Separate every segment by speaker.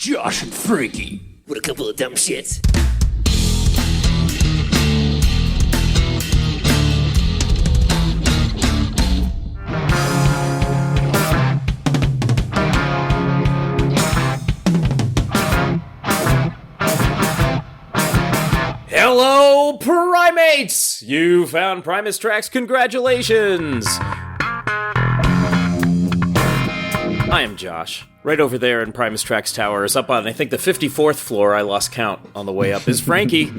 Speaker 1: Josh and Frankie.
Speaker 2: What a couple of dumb shits.
Speaker 3: Hello, primates! You found Primus Tracks. Congratulations! I am Josh. Right over there in Primus Tracks Tower is up on, I think, the 54th floor. I lost count on the way up. Is Frankie.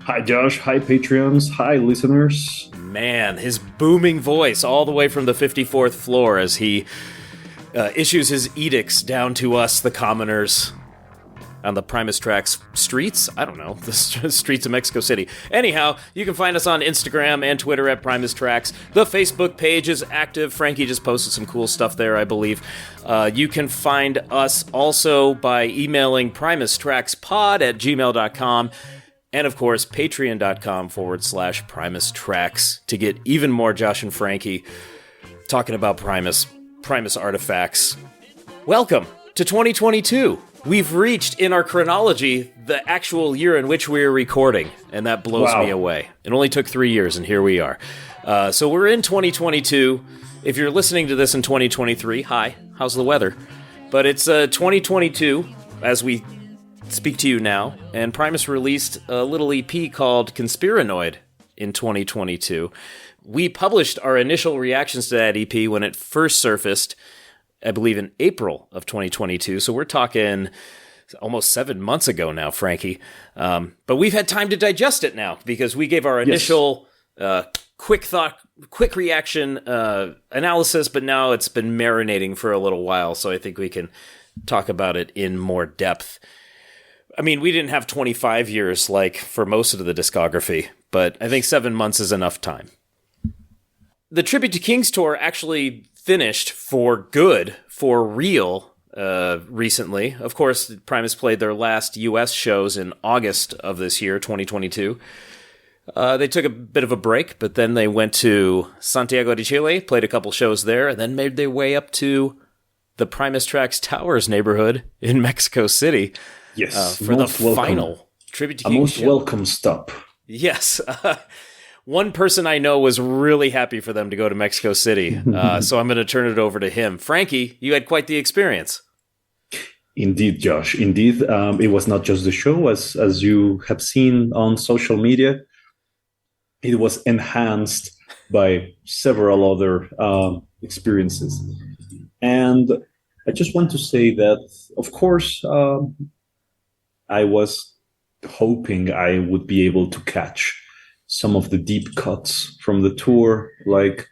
Speaker 4: Hi, Josh. Hi, Patreons. Hi, listeners.
Speaker 3: Man, his booming voice all the way from the 54th floor as he issues his edicts down to us, the commoners, on the Primus Tracks streets? I don't know, the streets of Mexico City. Anyhow, you can find us on Instagram and Twitter at Primus Tracks. The Facebook page is active. Frankie just posted some cool stuff there, I believe. You can find us also by emailing primustrackspod at gmail.com. And of course, patreon.com/Primus Tracks to get even more Josh and Frankie talking about Primus artifacts. Welcome to 2022. We've reached, in our chronology, the actual year in which we're recording, and that blows me away. It only took 3 years, and here we are. So we're in 2022. If you're listening to this in 2023, hi, how's the weather? But it's 2022 as we speak to you now, and Primus released a little EP called Conspiranoia in 2022. We published our initial reactions to that EP when it first surfaced, I believe in April of 2022, so we're talking almost 7 months ago now, Frankie. But we've had time to digest it now, because we gave our initial quick reaction analysis, but now it's been marinating for a little while, so I think we can talk about it in more depth. I mean, we didn't have 25 years like for most of the discography, but I think 7 months is enough time. The Tribute to Kings tour actually finished for good, for real, recently. Of course, Primus played their last U.S. shows in August of this year, 2022. They took a bit of a break, but then they went to Santiago de Chile, played a couple shows there, and then made their way up to the Primus Tracks Towers neighborhood in Mexico City.
Speaker 4: Yes,
Speaker 3: for the final Tribute to Kings.
Speaker 4: A most
Speaker 3: show.
Speaker 4: welcome stop.
Speaker 3: Yes. One person I know was really happy for them to go to Mexico City, so I'm going to turn it over to him. Frankie, you had quite the experience.
Speaker 4: Indeed, Josh. Indeed, it was not just the show, as you have seen on social media. It was enhanced by several other experiences. And I just want to say that, of course, I was hoping I would be able to catch some of the deep cuts from the tour, like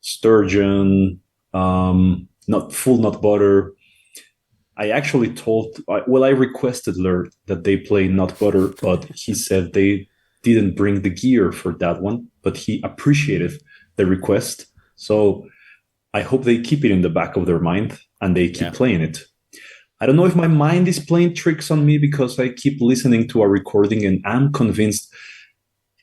Speaker 4: Sturgeon, not Full Nut Butter. I actually I requested Lur that they play Nut Butter, but he said they didn't bring the gear for that one, but he appreciated the request. So I hope they keep it in the back of their mind and they keep playing it. I don't know if my mind is playing tricks on me, because I keep listening to a recording and I'm convinced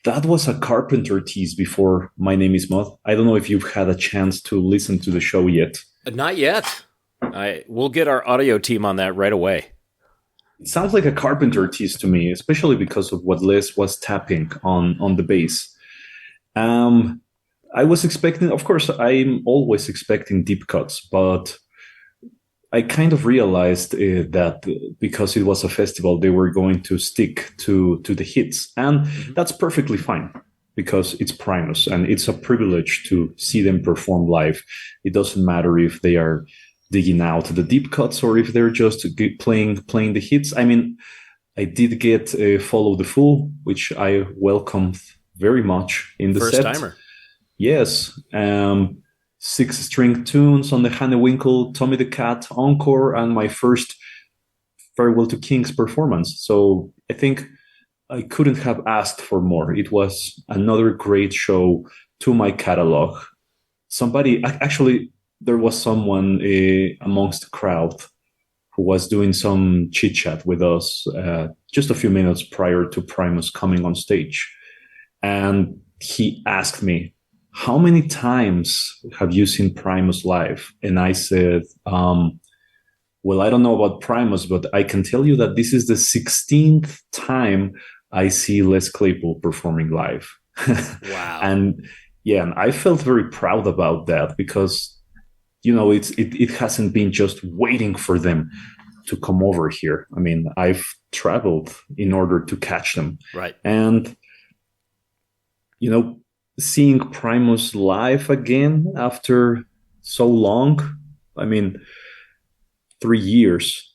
Speaker 4: that was a Carpenter tease before My Name is Moth. I don't know if you've had a chance to listen to the show yet.
Speaker 3: Not yet. We'll get our audio team on that right away.
Speaker 4: It sounds like a Carpenter tease to me, especially because of what Les was tapping on the bass. I was expecting, of course, I'm always expecting deep cuts, but I kind of realized that because it was a festival, they were going to stick to the hits. And that's perfectly fine, because it's Primus and it's a privilege to see them perform live. It doesn't matter if they are digging out the deep cuts or if they're just playing the hits. I mean, I did get Follow the Fool, which I welcomed very much in the
Speaker 3: First
Speaker 4: set.
Speaker 3: timer.
Speaker 4: Yes. 6-string tunes on the Hannewinkle, Tommy the Cat encore, and my first Farewell to Kings performance. So I think I couldn't have asked for more. It was another great show to my catalog. There was someone amongst the crowd who was doing some chit-chat with us just a few minutes prior to Primus coming on stage. And he asked me, how many times have you seen Primus live? And I said, Well, I don't know about Primus, but I can tell you that this is the 16th time I see Les Claypool performing live.
Speaker 3: Wow.
Speaker 4: And yeah, and I felt very proud about that because, you know, it hasn't been just waiting for them to come over here. I mean, I've traveled in order to catch them.
Speaker 3: Right.
Speaker 4: And, you know, seeing Primus live again after so long, I mean, 3 years,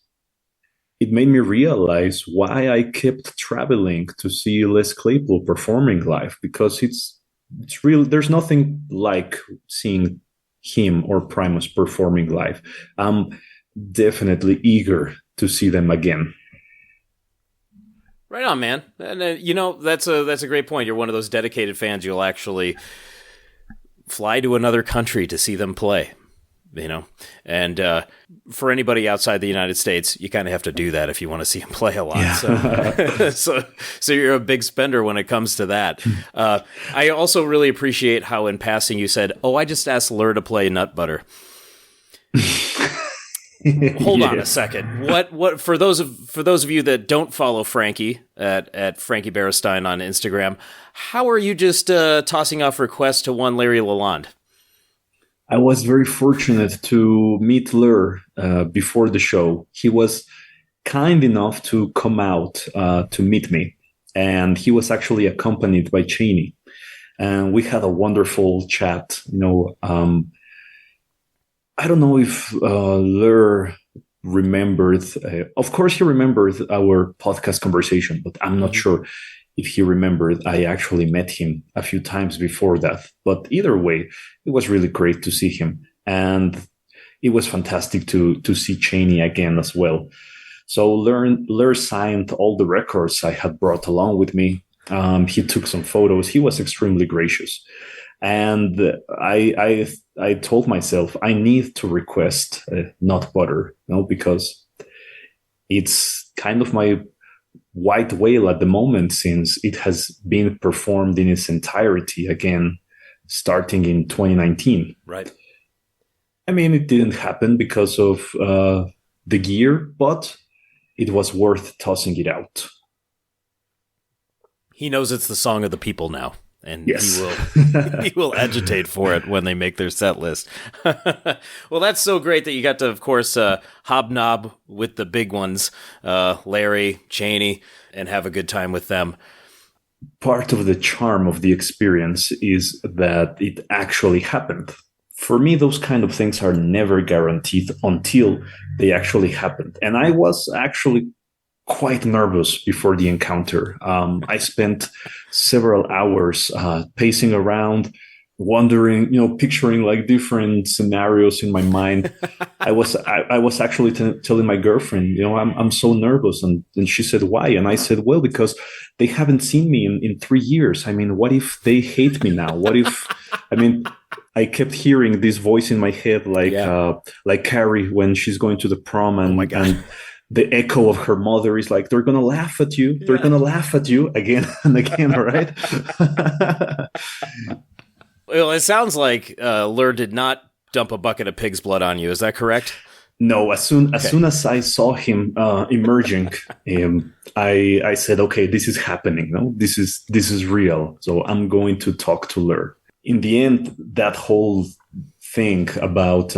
Speaker 4: it made me realize why I kept traveling to see Les Claypool performing live, because it's real. There's nothing like seeing him or Primus performing live. I'm definitely eager to see them again.
Speaker 3: Right on, man. And that's a great point. You're one of those dedicated fans. You'll actually fly to another country to see them play. And for anybody outside the United States, you kind of have to do that if you want to see him play a lot. Yeah. So you're a big spender when it comes to that. I also really appreciate how in passing you said, "Oh, I just asked Lur to play Nut Butter." Hold on a second. What for those of you that don't follow Frankie at Frankie Berestein on Instagram, how are you just tossing off requests to one Larry Lalonde?
Speaker 4: I was very fortunate to meet Lur before the show. He was kind enough to come out to meet me, and he was actually accompanied by Cheney, and we had a wonderful chat. I don't know if Lur remembered. Of course, he remembered our podcast conversation, but I'm not sure if he remembered I actually met him a few times before that. But either way, it was really great to see him. And it was fantastic to see Cheney again as well. So Lur signed all the records I had brought along with me. He took some photos. He was extremely gracious. And I told myself I need to request Nut Butter, because it's kind of my white whale at the moment, since it has been performed in its entirety again, starting in 2019.
Speaker 3: Right.
Speaker 4: I mean, it didn't happen because of the gear, but it was worth tossing it out.
Speaker 3: He knows it's the song of the people now, and
Speaker 4: yes.
Speaker 3: he will agitate for it when they make their set list. Well, that's so great that you got to, of course, hobnob with the big ones, Larry, Cheney, and have a good time with them.
Speaker 4: Part of the charm of the experience is that it actually happened. For me, those kind of things are never guaranteed until they actually happened. And I was actually quite nervous before the encounter. I spent several hours pacing around, wondering, picturing like different scenarios in my mind. I was actually telling my girlfriend, I'm so nervous, and she said, "Why?" And I said, "Well, because they haven't seen me in 3 years. I mean, what if they hate me now? What if?" I mean, I kept hearing this voice in my head, like Carrie when she's going to the prom, and and the echo of her mother is like, "They're gonna laugh at you. They're gonna laugh at you again and again." Right?
Speaker 3: Well, it sounds like Lur did not dump a bucket of pig's blood on you. Is that correct?
Speaker 4: No. As soon as I saw him emerging, I said, "Okay, this is happening. No, this is real. So I'm going to talk to Lur." In the end, that whole thing about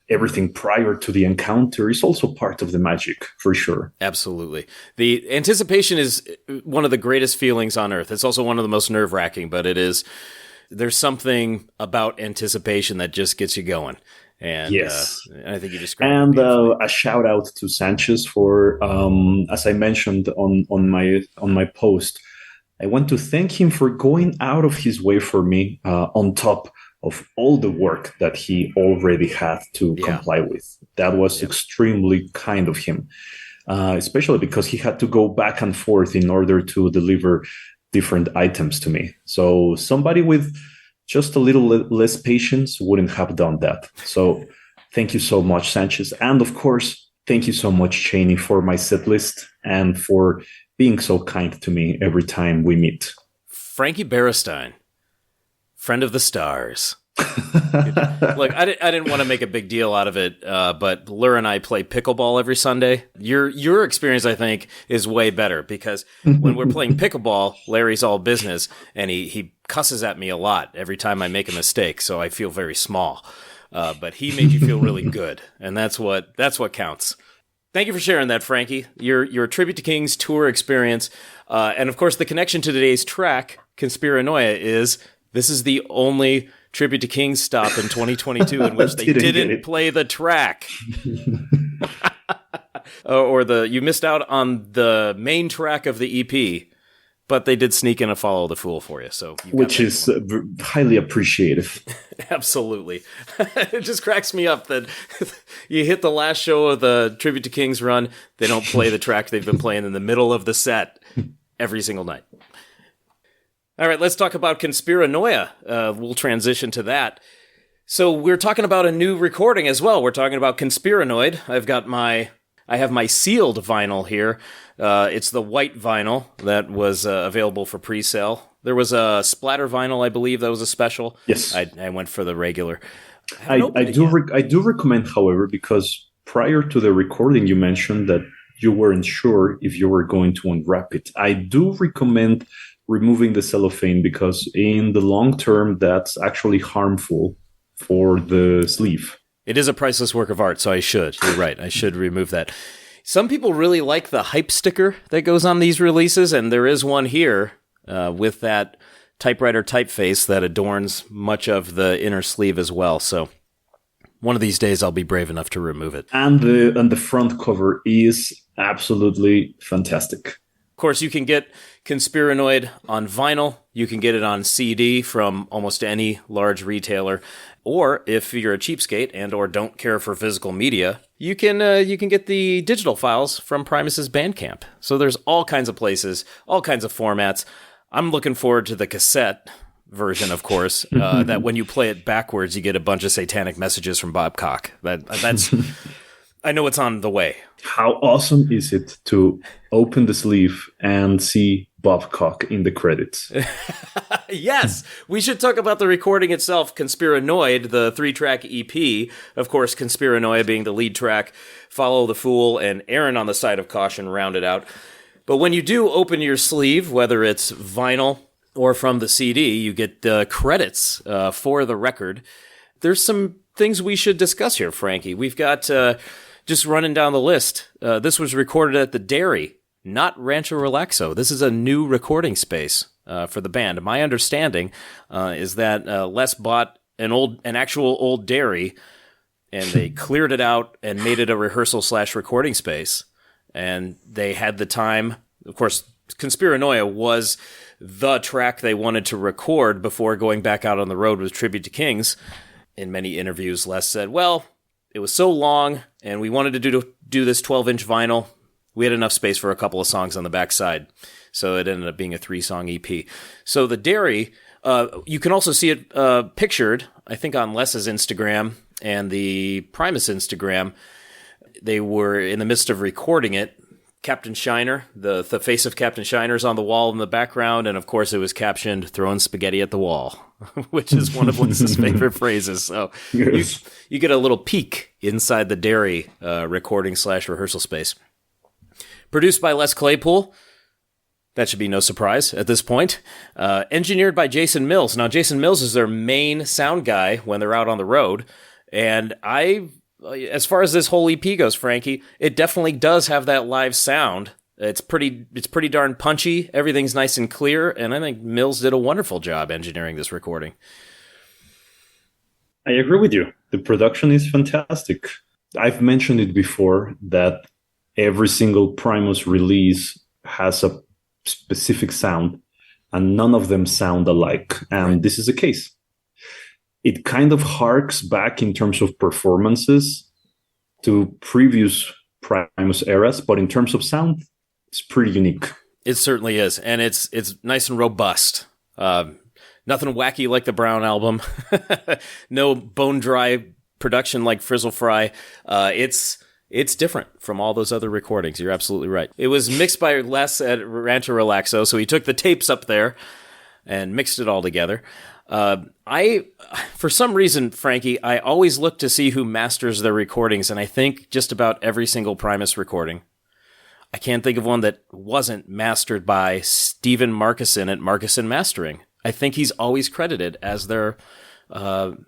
Speaker 4: everything prior to the encounter is also part of the magic, for sure.
Speaker 3: Absolutely. The anticipation is one of the greatest feelings on earth. It's also one of the most nerve-wracking, but there's something about anticipation that just gets you going. And
Speaker 4: yes,
Speaker 3: I think you described
Speaker 4: it. And
Speaker 3: a
Speaker 4: shout out to Sanchez for, as I mentioned on my post, I want to thank him for going out of his way for me, on top of all the work that he already had to comply with. That was extremely kind of him, especially because he had to go back and forth in order to deliver different items to me. So somebody with just a little less patience wouldn't have done that. So thank you so much, Sanchez. And of course, thank you so much, Cheney, for my set list and for being so kind to me every time we meet.
Speaker 3: Frankie Berestein, friend of the stars. Look, I didn't want to make a big deal out of it, but Lur and I play pickleball every Sunday. Your experience, I think, is way better because when we're playing pickleball, Larry's all business, and he cusses at me a lot every time I make a mistake, so I feel very small. But he made you feel really good, and that's what counts. Thank you for sharing that, Frankie. Your Tribute to Kings tour experience, and of course, the connection to today's track, Conspiranoia, is this is the only Tribute to Kings stop in 2022 in which they didn't play the track. You missed out on the main track of the EP, but they did sneak in a Follow the Fool for you. Which is
Speaker 4: highly appreciative.
Speaker 3: Absolutely. It just cracks me up that you hit the last show of the Tribute to Kings run, they don't play the track they've been playing in the middle of the set every single night. All right, let's talk about Conspiranoia. We'll transition to that. So we're talking about a new recording as well. We're talking about Conspiranoid. I have my sealed vinyl here. It's the white vinyl that was available for pre-sale. There was a splatter vinyl, I believe, that was a special.
Speaker 4: Yes.
Speaker 3: I went for the regular.
Speaker 4: I do recommend, however, because prior to the recording, you mentioned that you weren't sure if you were going to unwrap it. I do recommend removing the cellophane because in the long term, that's actually harmful for the sleeve.
Speaker 3: It is a priceless work of art, so I should. You're right. I should remove that. Some people really like the hype sticker that goes on these releases, and there is one here with that typewriter typeface that adorns much of the inner sleeve as well. So one of these days, I'll be brave enough to remove it.
Speaker 4: And the front cover is absolutely fantastic.
Speaker 3: Of course, you can get Conspiranoid on vinyl. You can get it on CD from almost any large retailer. Or if you're a cheapskate and or don't care for physical media, you can get the digital files from Primus's Bandcamp. So there's all kinds of places, all kinds of formats. I'm looking forward to the cassette version, of course, that when you play it backwards, you get a bunch of satanic messages from Bob Cock. That's I know it's on the way.
Speaker 4: How awesome is it to open the sleeve and see Bob Cock in the credits?
Speaker 3: Yes, we should talk about the recording itself, Conspiranoid, the 3-track EP. Of course, Conspiranoia being the lead track, Follow the Fool, and Aaron on the Side of Caution rounded out. But when you do open your sleeve, whether it's vinyl or from the CD, you get the credits for the record. There's some things we should discuss here, Frankie. We've got, just running down the list, this was recorded at the Dairy, not Rancho Relaxo. This is a new recording space for the band. My understanding is that Les bought an actual old dairy, and they cleared it out and made it a rehearsal/recording space. And they had the time. Of course, Conspiranoia was the track they wanted to record before going back out on the road with Tribute to Kings. In many interviews, Les said, well, it was so long, and we wanted to do this 12-inch vinyl. We had enough space for a couple of songs on the backside, so it ended up being a 3-song EP. So the Dairy, you can also see it pictured, I think, on Les's Instagram and the Primus Instagram. They were in the midst of recording it. Captain Shiner, the face of Captain Shiner's on the wall in the background, and of course it was captioned, throwing spaghetti at the wall, which is one of Les's favorite phrases. So yes. You get a little peek inside the Dairy recording/rehearsal space. Produced by Les Claypool. That should be no surprise at this point. Engineered by Jason Mills. Now, Jason Mills is their main sound guy when they're out on the road. And as far as this whole EP goes, Frankie, it definitely does have that live sound. It's pretty darn punchy. Everything's nice and clear. And I think Mills did a wonderful job engineering this recording.
Speaker 4: I agree with you. The production is fantastic. I've mentioned it before that every single Primus release has a specific sound, and none of them sound alike. And right. This is the case. It kind of harks back in terms of performances to previous Primus eras, but in terms of sound, it's pretty unique.
Speaker 3: It certainly is, and it's nice and robust. Nothing wacky like the Brown album. No bone dry production like Frizzle Fry. It's different from all those other recordings. You're absolutely right. It was mixed by Les at Rancho Relaxo, so he took the tapes up there and mixed it all together. For some reason, Frankie, I always look to see who masters their recordings, and I think just about every single Primus recording. I can't think of one that wasn't mastered by Stephen Markison at Markison Mastering. I think he's always credited as their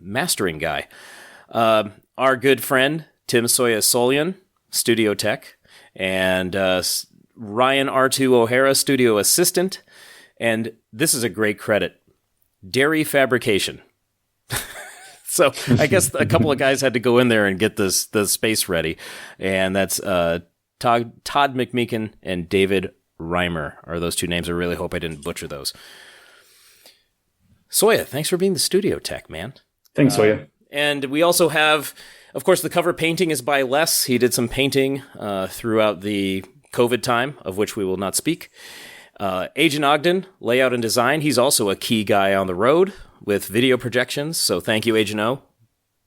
Speaker 3: mastering guy. Our good friend, Tim Soya-Solian, Studio Tech, and Ryan R2 O'Hara, Studio Assistant, and this is a great credit, Dairy Fabrication. So I guess a couple of guys had to go in there and get the space ready, and that's Todd McMeekin and David Reimer are those two names. I really hope I didn't butcher those. Soya, thanks for being the studio tech, man.
Speaker 4: Thanks, Soya.
Speaker 3: And we also have, of course, the cover painting is by Les. He did some painting throughout the COVID time, of which we will not speak. Agent Ogden, layout and design. He's also a key guy on the road with video projections. So thank you, Agent O.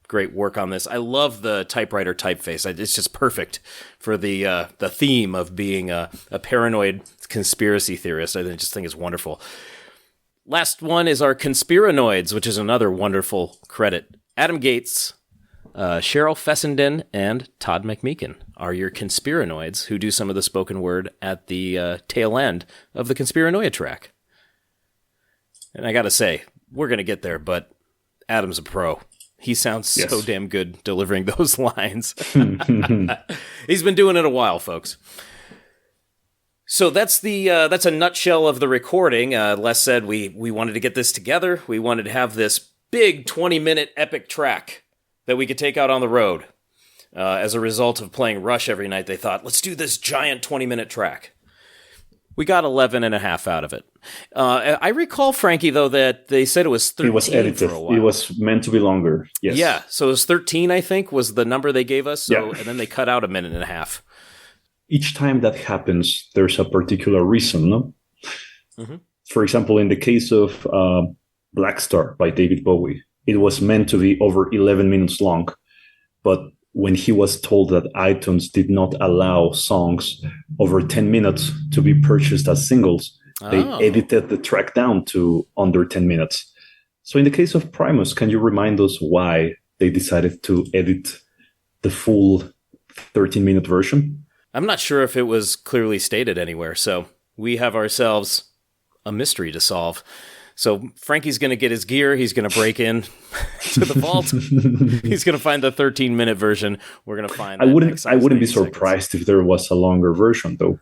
Speaker 3: Great work on this. I love the typewriter typeface. It's just perfect for the theme of being a paranoid conspiracy theorist. I just think it's wonderful. Last one is our Conspiranoids, which is another wonderful credit. Adam Gates, Cheryl Fessenden, and Todd McMeekin are your Conspiranoids who do some of the spoken word at the tail end of the Conspiranoia track. And I gotta say, we're gonna get there, but Adam's a pro. He sounds so damn good delivering those lines. He's been doing it a while, folks. So that's a nutshell of the recording. Les said we wanted to get this together. We wanted to have this big 20-minute epic track that we could take out on the road. As a result of playing Rush every night, they thought, let's do this giant 20-minute track. We got 11 and a half out of it. I recall, Frankie, though, that they said it was 13
Speaker 4: It was edited.
Speaker 3: For a while.
Speaker 4: It was meant to be longer. Yes.
Speaker 3: Yeah, so it was 13, I think, was the number they gave us. So, and then they cut out a minute and a half.
Speaker 4: Each time that happens, there's a particular reason, no? Mm-hmm. For example, in the case of Black Star by David Bowie, it was meant to be over 11 minutes long. But when he was told that iTunes did not allow songs over 10 minutes to be purchased as singles, they edited the track down to under 10 minutes. So in the case of Primus, can you remind us why they decided to edit the full 13-minute version?
Speaker 3: I'm not sure if it was clearly stated anywhere, so we have ourselves a mystery to solve. So Frankie's going to get his gear. He's going to break in to the vault. He's going to find the 13-minute version. We're going to find. I
Speaker 4: wouldn't be surprised if there was a longer version, though.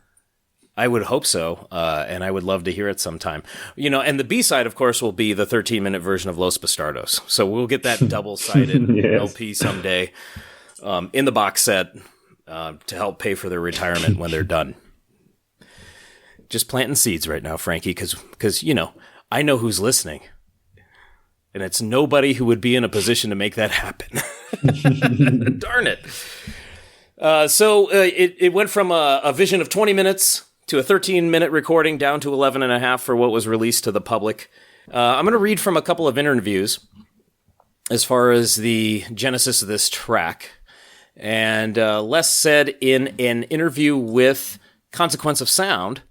Speaker 3: I would hope so, and I would love to hear it sometime. And the B-side, of course, will be the 13-minute version of Los Bastardos. So we'll get that double-sided LP someday in the box set to help pay for their retirement when they're done. Just planting seeds right now, Frankie, because I know who's listening, and it's nobody who would be in a position to make that happen. Darn it. So it went from a vision of 20 minutes to a 13-minute recording down to 11 and a half for what was released to the public. I'm going to read from a couple of interviews as far as the genesis of this track. And Les said in an interview with Consequence of Sound,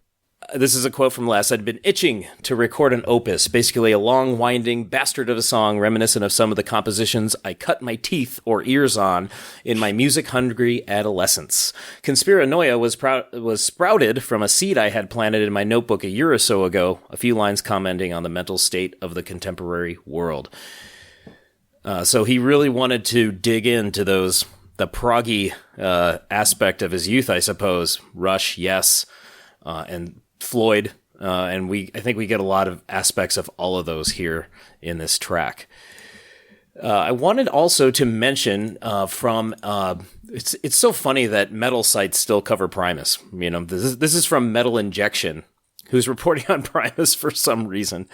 Speaker 3: this is a quote from Les, I'd been itching to record an opus, basically a long, winding bastard of a song reminiscent of some of the compositions I cut my teeth or ears on in my music-hungry adolescence. Conspiranoia was sprouted from a seed I had planted in my notebook a year or so ago, a few lines commenting on the mental state of the contemporary world. So he really wanted to dig into the proggy aspect of his youth, I suppose. Rush, yes, and Floyd, and I think we get a lot of aspects of all of those here in this track. I wanted also to mention it's so funny that metal sites still cover Primus. This is from Metal Injection, who's reporting on Primus for some reason.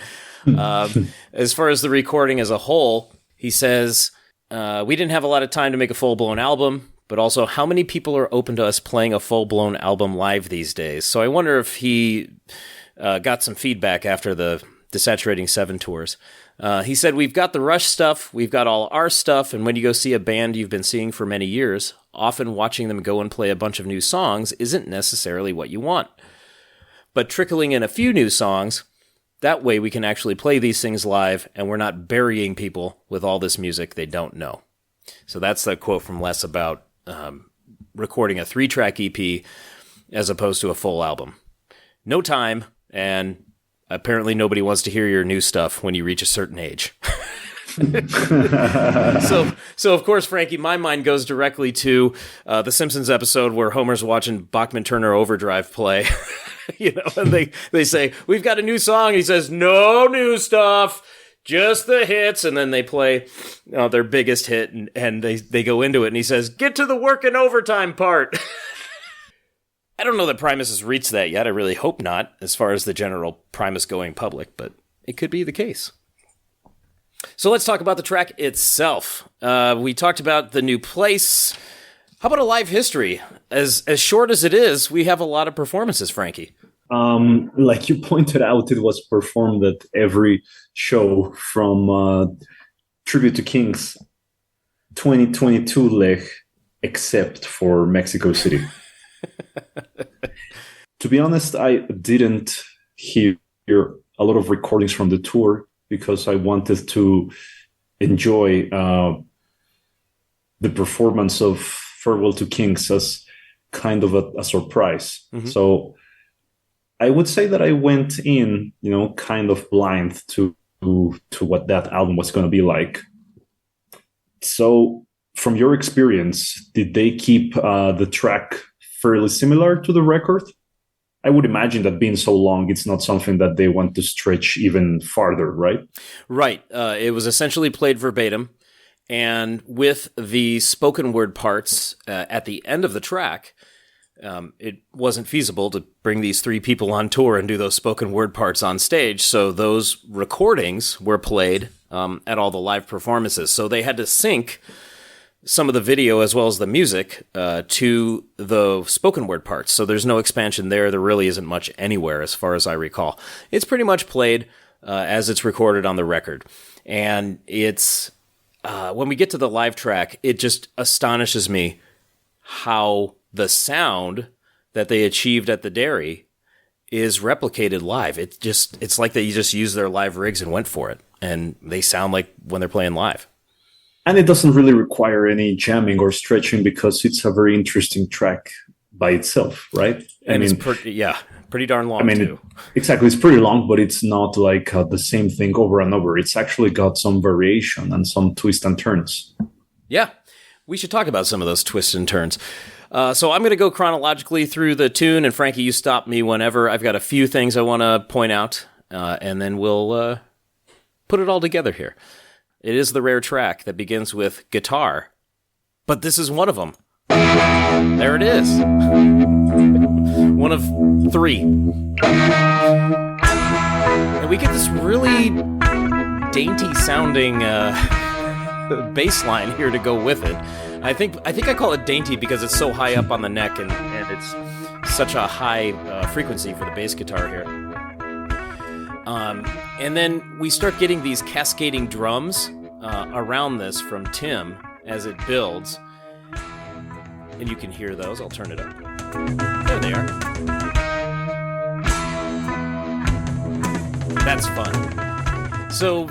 Speaker 3: As far as the recording as a whole, he says, we didn't have a lot of time to make a full-blown album, but also how many people are open to us playing a full-blown album live these days? So I wonder if he got some feedback after the Desaturating 7 tours. He said, we've got the Rush stuff, we've got all our stuff, and when you go see a band you've been seeing for many years, often watching them go and play a bunch of new songs isn't necessarily what you want. But trickling in a few new songs That way we can actually play these things live, and we're not burying people with all this music they don't know. So that's the quote from Les about recording a 3-track EP as opposed to a full album. No time, and apparently nobody wants to hear your new stuff when you reach a certain age. So of course, Frankie, my mind goes directly to the Simpsons episode where Homer's watching Bachman-Turner Overdrive play. And they say, we've got a new song. He says, no new stuff, just the hits. And then they play their biggest hit, and they go into it, and he says, get to the working overtime part. I don't know that Primus has reached that yet. I really hope not, as far as the general Primus going public, but it could be the case. So let's talk about the track itself. We talked about the new place. How about a live history? As short as it is, we have a lot of performances, Frankie.
Speaker 4: Like you pointed out, it was performed at every show from Tribute to Kings 2022 leg, except for Mexico City. To be honest, I didn't hear a lot of recordings from the tour because I wanted to enjoy the performance of Farewell to Kings as kind of a surprise. Mm-hmm. So I would say that I went in, kind of blind to what that album was going to be like. So from your experience, did they keep the track fairly similar to the record? I would imagine that being so long, it's not something that they want to stretch even farther, right?
Speaker 3: Right. It was essentially played verbatim. And with the spoken word parts at the end of the track, it wasn't feasible to bring these 3 people on tour and do those spoken word parts on stage. So those recordings were played at all the live performances. So they had to sync some of the video as well as the music to the spoken word parts. So there's no expansion there. There really isn't much anywhere as far as I recall. It's pretty much played as it's recorded on the record. And it's when we get to the live track, it just astonishes me how the sound that they achieved at the dairy is replicated live. It's like they just used their live rigs and went for it. And they sound like when they're playing live.
Speaker 4: And it doesn't really require any jamming or stretching because it's a very interesting track by itself, right?
Speaker 3: It's pretty darn long too.
Speaker 4: Exactly, it's pretty long, but it's not like the same thing over and over. It's actually got some variation and some twists and turns.
Speaker 3: Yeah, we should talk about some of those twists and turns. So I'm going to go chronologically through the tune, and Frankie, you stop me whenever. I've got a few things I want to point out, and then we'll put it all together here. It is the rare track that begins with guitar, but this is one of them. There it is. One of 3. And we get this really dainty sounding bass line here to go with it. I think I call it dainty because it's so high up on the neck and it's such a high frequency for the bass guitar here. And then we start getting these cascading drums around this from Tim as it builds. And you can hear those. I'll turn it up. There they are. That's fun. So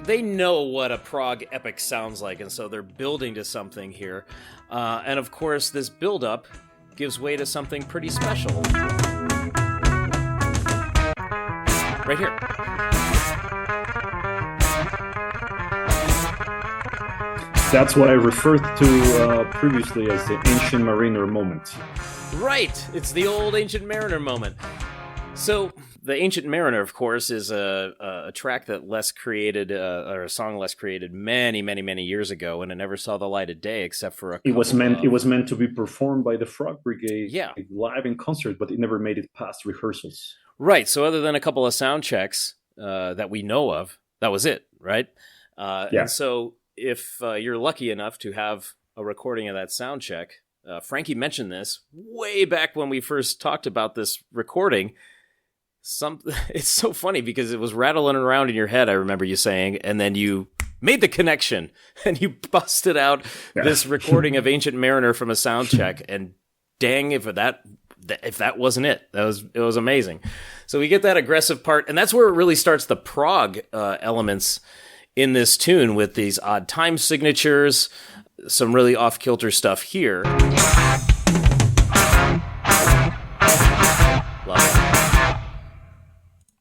Speaker 3: they know what a prog epic sounds like, and so they're building to something here. And of course, this build-up gives way to something pretty special. Right here.
Speaker 4: That's what I referred to previously as the Ancient Mariner moment.
Speaker 3: Right! It's the old Ancient Mariner moment. So, the Ancient Mariner, of course, is a track that Les created, or a song Les created many, many, many years ago, and it never saw the light of day except for
Speaker 4: It was meant to be performed by the Frog Brigade live in concert, but it never made it past rehearsals.
Speaker 3: Right, so other than a couple of sound checks that we know of, that was it, right? And so if you're lucky enough to have a recording of that sound check, Frankie mentioned this way back when we first talked about this recording. It's so funny because it was rattling around in your head, I remember you saying, and then you made the connection and you busted out this recording of Ancient Mariner from a sound check, and dang, if that if that wasn't it, it was amazing. So we get that aggressive part, and that's where it really starts the prog elements in this tune with these odd time signatures, some really off-kilter stuff here.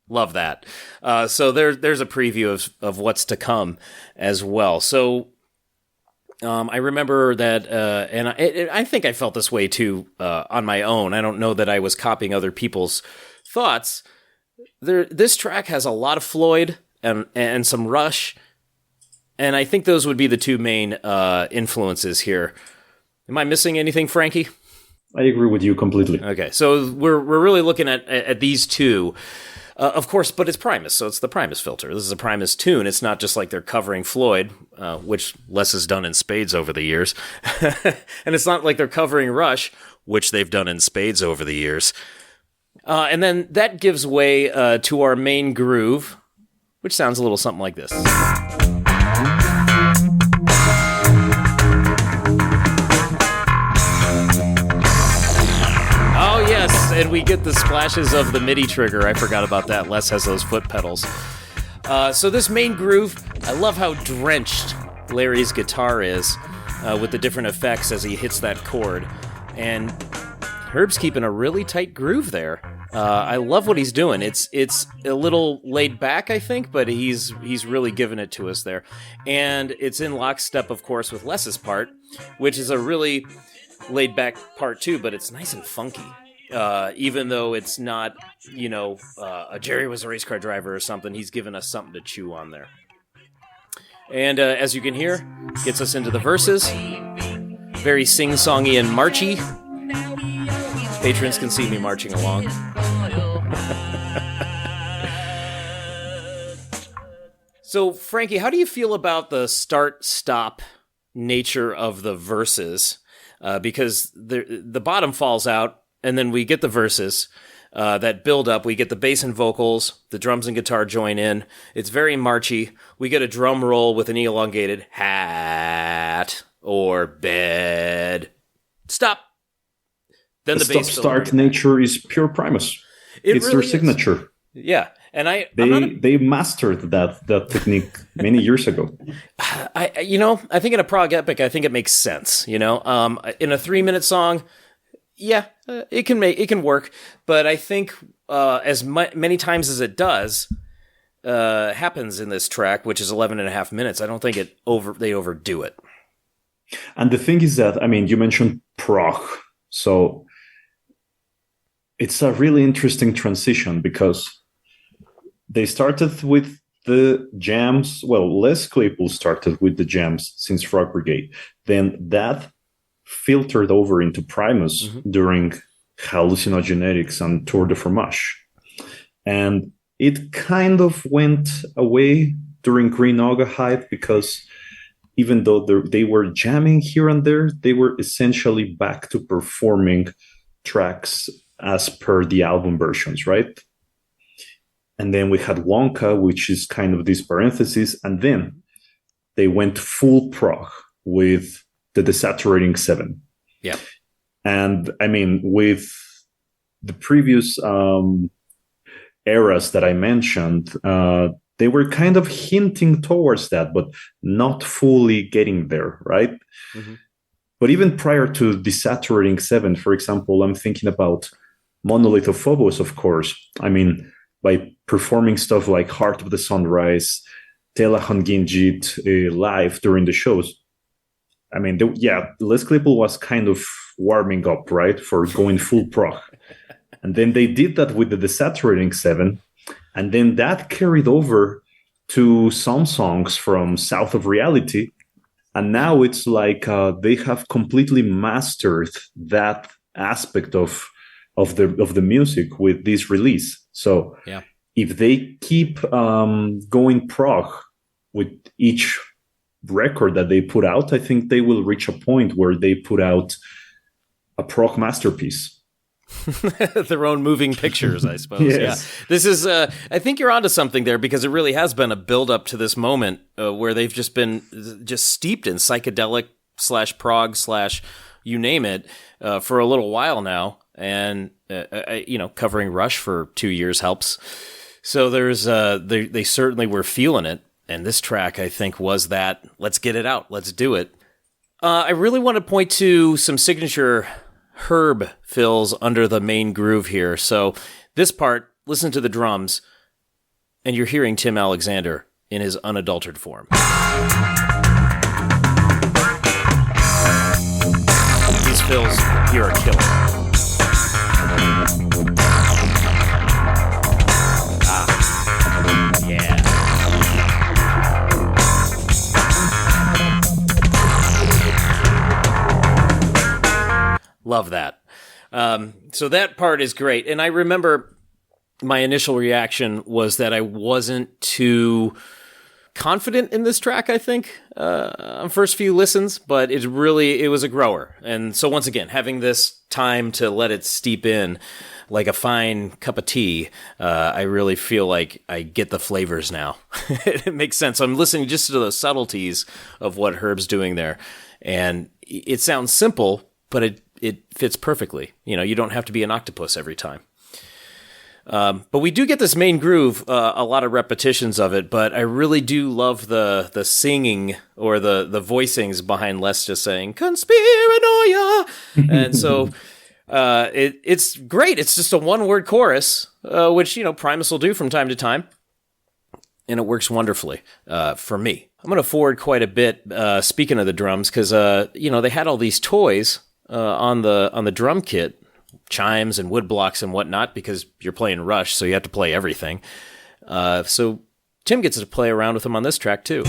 Speaker 3: Love that. So there's a preview of what's to come as well. So I remember that, and I think I felt this way too on my own. I don't know that I was copying other people's thoughts. This track has a lot of Floyd and some Rush, and I think those would be the two main influences here. Am I missing anything, Frankie?
Speaker 4: I agree with you completely.
Speaker 3: Okay, so we're really looking at these two. Of course, but it's Primus, so it's the Primus filter. This is a Primus tune. It's not just like they're covering Floyd, which Les has done in spades over the years. And it's not like they're covering Rush, which they've done in spades over the years. And then that gives way to our main groove, which sounds a little something like this. Oh, yes, and we get the splashes of the MIDI trigger. I forgot about that. Les has those foot pedals. So this main groove, I love how drenched Larry's guitar is with the different effects as he hits that chord. And Herb's keeping a really tight groove there. I love what he's doing. It's a little laid back, I think, but he's really giving it to us there. And it's in lockstep, of course, with Les's part, which is a really laid back part too, but it's nice and funky. Even though it's not, a Jerry was a race car driver or something, he's given us something to chew on there. And as you can hear, gets us into the verses. Very sing-songy and marchy. Patrons can see me marching along. So, Frankie, how do you feel about the start-stop nature of the verses? Because the bottom falls out, and then we get the verses that build up. We get the bass and vocals, the drums and guitar join in. It's very marchy. We get a drum roll with an elongated hat or bed. Stop. Then the bass
Speaker 4: stop-start nature is pure Primus. It's really their signature.
Speaker 3: Is. Yeah, and
Speaker 4: they mastered that technique many years ago.
Speaker 3: I think in a prog epic, I think it makes sense. In a 3-minute song, yeah, it can work. But I think as many times as it does happens in this track, which is 11 and a half minutes, I don't think they overdo it.
Speaker 4: And the thing is that, you mentioned prog, so it's a really interesting transition because they started with the jams. Well, Les Claypool started with the jams since Rock Brigade. Then that filtered over into Primus during Hallucinogenetics and Tour de Fromage. And it kind of went away during Green Ogre hype because even though they were jamming here and there, they were essentially back to performing tracks as per the album versions, right? And then we had Wonka, which is kind of this parenthesis, and then they went full prog with the Desaturating 7.
Speaker 3: Yeah.
Speaker 4: And with the previous eras that I mentioned, they were kind of hinting towards that, but not fully getting there, right? Mm-hmm. But even prior to Desaturating 7, for example, I'm thinking about Monolith of Phobos, of course. By performing stuff like Heart of the Sunrise, Telahon Gingit live during the shows. Les Claypool was kind of warming up, right, for going full prog. And then they did that with the Desaturating 7. And then that carried over to some songs from South of Reality. And now it's like they have completely mastered that aspect of the music with this release. So if they keep going prog with each record that they put out, I think they will reach a point where they put out a prog masterpiece.
Speaker 3: Their own moving pictures, I suppose.
Speaker 4: Yes.
Speaker 3: Yeah, this is. I think you're onto something there because it really has been a build up to this moment where they've just been steeped in psychedelic /prog/ you name it for a little while now. and covering Rush for 2 years helps. So there's they certainly were feeling it, and this track I think was that. Let's get it out, let's do it. I really want to point to some signature Herb fills under the main groove here. So this part, listen to the drums, and you're hearing Tim Alexander in his unadulterated form. These fills here are killer. Yeah. Love that. So that part is great. And I remember my initial reaction was that I wasn't too confident in this track, I think, on first few listens, but it was a grower. And so once again, having this time to let it steep in like a fine cup of tea, I really feel like I get the flavors now. It makes sense. I'm listening just to the subtleties of what Herb's doing there. And it sounds simple, but it fits perfectly. You don't have to be an octopus every time. But we do get this main groove, a lot of repetitions of it, but I really do love the singing or the voicings behind Les just saying, Conspiranoia! And so it's great. It's just a one-word chorus, which, Primus will do from time to time, and it works wonderfully for me. I'm going to forward quite a bit, speaking of the drums, because, they had all these toys on the drum kit, chimes and wood blocks and whatnot, because you're playing Rush, so you have to play everything. So Tim gets to play around with them on this track too.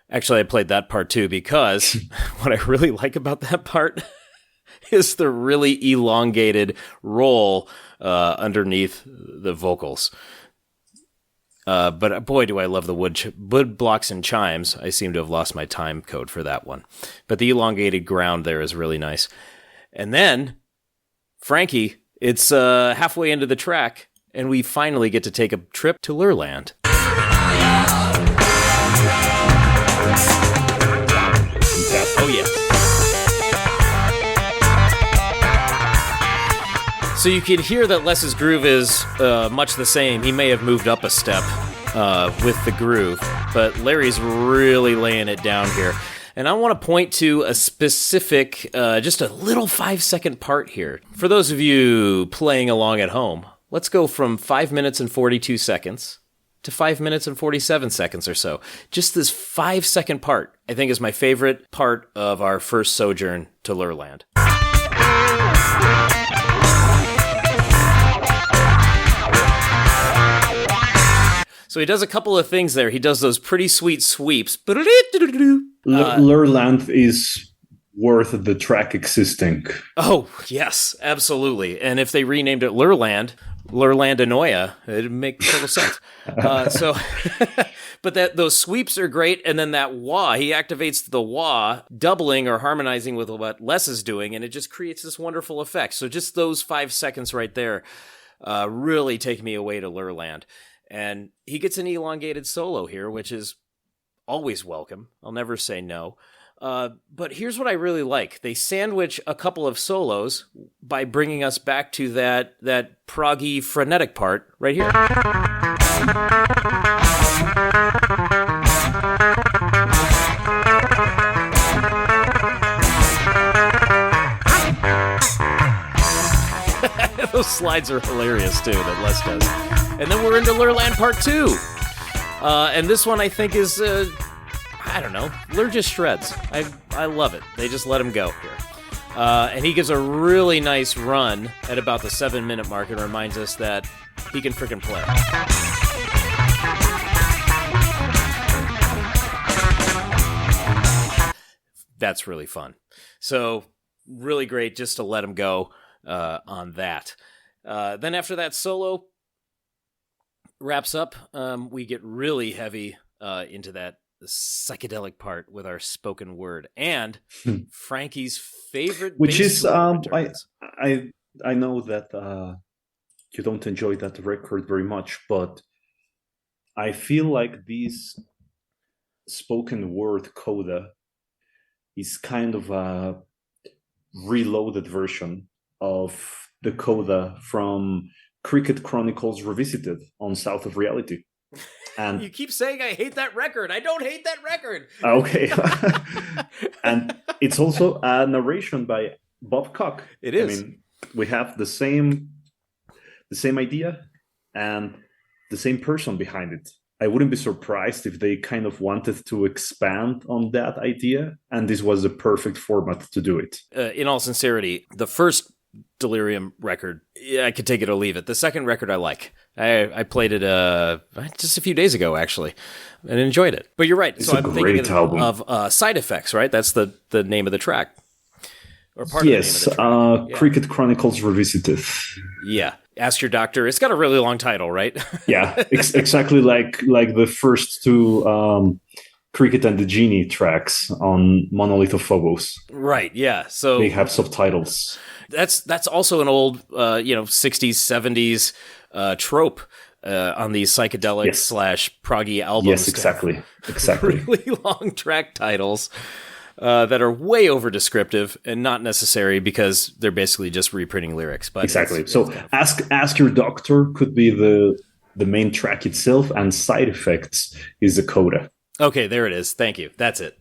Speaker 3: Actually, I played that part too, because what I really like about that part is the really elongated roll underneath the vocals. But boy, do I love the wood blocks and chimes. I seem to have lost my time code for that one. But the elongated ground there is really nice. And then, Frankie, it's halfway into the track, and we finally get to take a trip to Lurland. Oh, yeah. So you can hear that Les's groove is much the same. He may have moved up a step with the groove, but Larry's really laying it down here. And I want to point to a specific, just a little 5-second part here. For those of you playing along at home, let's go from 5 minutes and 42 seconds to 5 minutes and 47 seconds or so. Just this 5-second part, I think, is my favorite part of our first sojourn to Lurland. So he does a couple of things there. He does those pretty sweet sweeps.
Speaker 4: Lurland is worth the track existing.
Speaker 3: Oh, yes, absolutely. And if they renamed it Lurlandanoia, it'd make total sense. But those sweeps are great. And then that wah, he activates the wah, doubling or harmonizing with what Les is doing, and it just creates this wonderful effect. So just those 5 seconds right there really take me away to Lurland. And he gets an elongated solo here, which is always welcome. I'll never say no. But here's what I really like. They sandwich a couple of solos by bringing us back to that proggy frenetic part right here. Those slides are hilarious too, that Les does. And then we're into Lurland Part 2. And this one I think is, I don't know, Lur just shreds. I love it. They just let him go here. And he gives a really nice run at about the 7-minute mark and reminds us that he can frickin' play. That's really fun. So, really great just to let him go on that. Then after that solo wraps up, we get really heavy into that psychedelic part with our spoken word and Frankie's favorite,
Speaker 4: which is I know that you don't enjoy that record very much, but I feel like these spoken word coda is kind of a reloaded version of the coda from Cricket Chronicles Revisited on South of Reality. And
Speaker 3: you keep saying I hate that record. I don't hate that record.
Speaker 4: Okay. And it's also a narration by Bob Koch.
Speaker 3: It is.
Speaker 4: I mean, we have the same idea and the same person behind it. I wouldn't be surprised if they kind of wanted to expand on that idea, and this was the perfect format to do it.
Speaker 3: In all sincerity, the first Delirium record, I could take it or leave it. The second record I like. I played it just a few days ago, actually, and enjoyed it. But you're right.
Speaker 4: It's
Speaker 3: so
Speaker 4: a
Speaker 3: I'm
Speaker 4: great
Speaker 3: thinking
Speaker 4: album.
Speaker 3: of Side Effects, right? That's the name of the track. Or part
Speaker 4: yes,
Speaker 3: of the name of the track.
Speaker 4: Cricket Chronicles Revisited.
Speaker 3: Yeah. Ask Your Doctor. It's got a really long title, right?
Speaker 4: Yeah, exactly like the first two Cricket and the Genie tracks on Monolith of Phobos.
Speaker 3: Right, yeah. So
Speaker 4: they have subtitles.
Speaker 3: That's also an old 60s, 70s trope on these psychedelic / proggy albums.
Speaker 4: Yes, exactly.
Speaker 3: Really long track titles that are way over descriptive and not necessary because they're basically just reprinting lyrics. But
Speaker 4: exactly. So Ask Your Doctor could be the main track itself, and Side Effects is the coda.
Speaker 3: Okay, there it is. Thank you. That's it.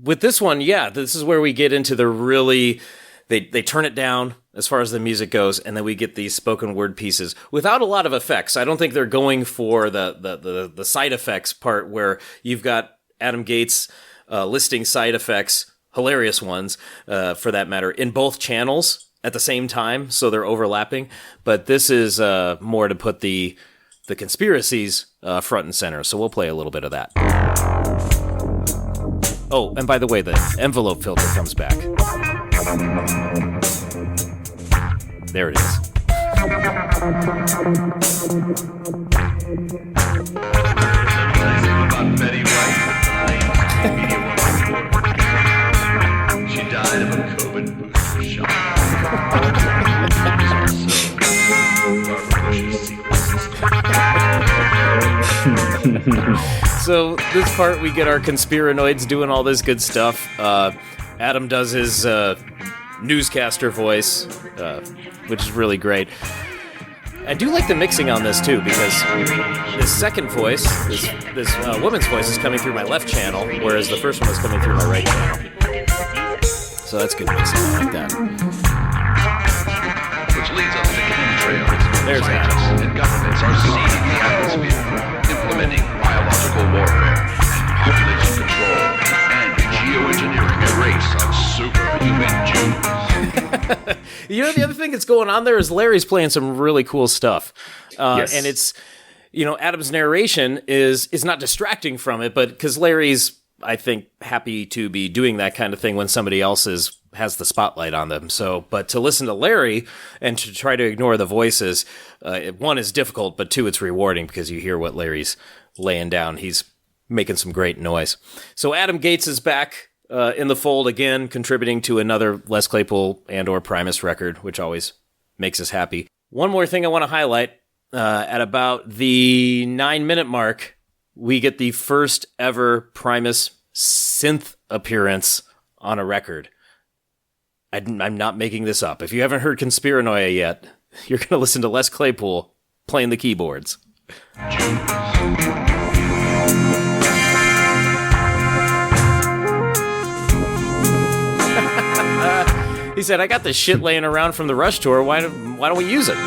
Speaker 3: With this one, yeah, this is where we get into the really... They turn it down as far as the music goes, and then we get these spoken word pieces without a lot of effects. I don't think they're going for the side effects part where you've got Adam Gates listing side effects, hilarious ones for that matter, in both channels at the same time, so they're overlapping. But this is more to put the conspiracies front and center. So we'll play a little bit of that. Oh, and by the way, the envelope filter comes back. There it is.
Speaker 1: About Betty White, media reporter. She died of a COVID booster shot.
Speaker 3: So this part, we get our conspiranoids doing all this good stuff. Adam does his newscaster voice, which is really great. I do like the mixing on this too, because this second voice, this woman's voice, is coming through my left channel, whereas the first one was coming through my right channel. So that's good mixing. I like that.
Speaker 1: Which leads us to chemtrails.
Speaker 3: There's
Speaker 1: scientists and governments are seeding the atmosphere, implementing biological warfare, population control, and geoengineering a race of superhuman Jews.
Speaker 3: You know, the other thing that's going on there is Larry's playing some really cool stuff.
Speaker 4: Yes.
Speaker 3: And it's, Adam's narration is not distracting from it, but because Larry's, I think, happy to be doing that kind of thing when somebody else has the spotlight on them. So, but to listen to Larry and to try to ignore the voices, one is difficult, but two, it's rewarding because you hear what Larry's laying down. He's making some great noise. So Adam Gates is back in the fold again, contributing to another Les Claypool and or Primus record, which always makes us happy. One more thing I want to highlight, at about the 9-minute mark, we get the first ever Primus synth appearance on a record. I'm not making this up. If you haven't heard Conspiranoia yet, you're going to listen to Les Claypool playing the keyboards. He said, I got this shit laying around from the Rush tour. Why don't we use it? Then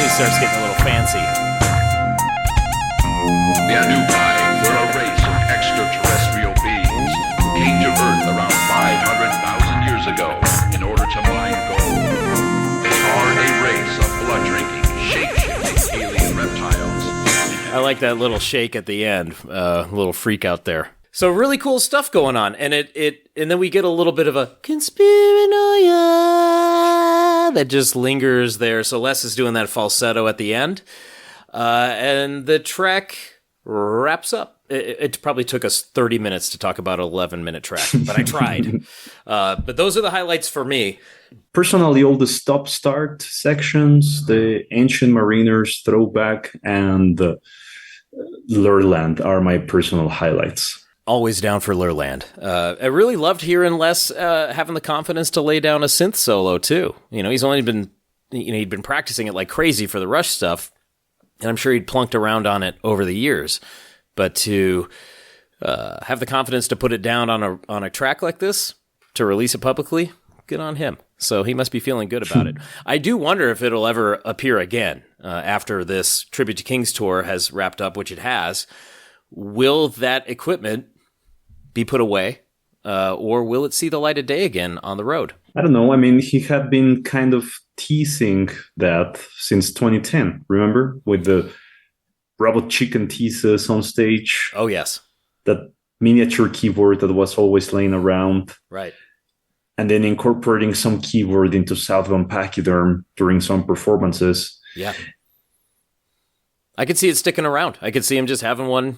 Speaker 3: he starts getting a little fancy.
Speaker 1: The Anubai were a race of extraterrestrial beings who came to Earth around 500,000 years ago in order to mine gold. They are a race of blood-drinking, shape-shifting alien reptiles.
Speaker 3: I like that little shake at the end, little freak out there. So really cool stuff going on, and and then we get a little bit of a Conspiranoia that just lingers there. So Les is doing that falsetto at the end, and the track wraps up. It probably took us 30 minutes to talk about an 11-minute track, but I tried. But those are the highlights for me.
Speaker 4: Personally, all the stop-start sections, the Ancient Mariners throwback, and Lurland are my personal highlights.
Speaker 3: Always down for Lurland. I really loved hearing Les having the confidence to lay down a synth solo, too. He's only been, he'd been practicing it like crazy for the Rush stuff, and I'm sure he'd plunked around on it over the years. But to have the confidence to put it down on a track like this, to release it publicly, good on him. So he must be feeling good about it. I do wonder if it'll ever appear again after this Tribute to Kings tour has wrapped up, which it has. Will that equipment be put away, or will it see the light of day again on the road?
Speaker 4: I don't know. I mean, he had been kind of teasing that since 2010, remember? With the Robot Chicken teases on stage.
Speaker 3: Oh, yes.
Speaker 4: That miniature keyboard that was always laying around.
Speaker 3: Right.
Speaker 4: And then incorporating some keyboard into Southbound Pachyderm during some performances.
Speaker 3: Yeah. I could see it sticking around. I could see him just having one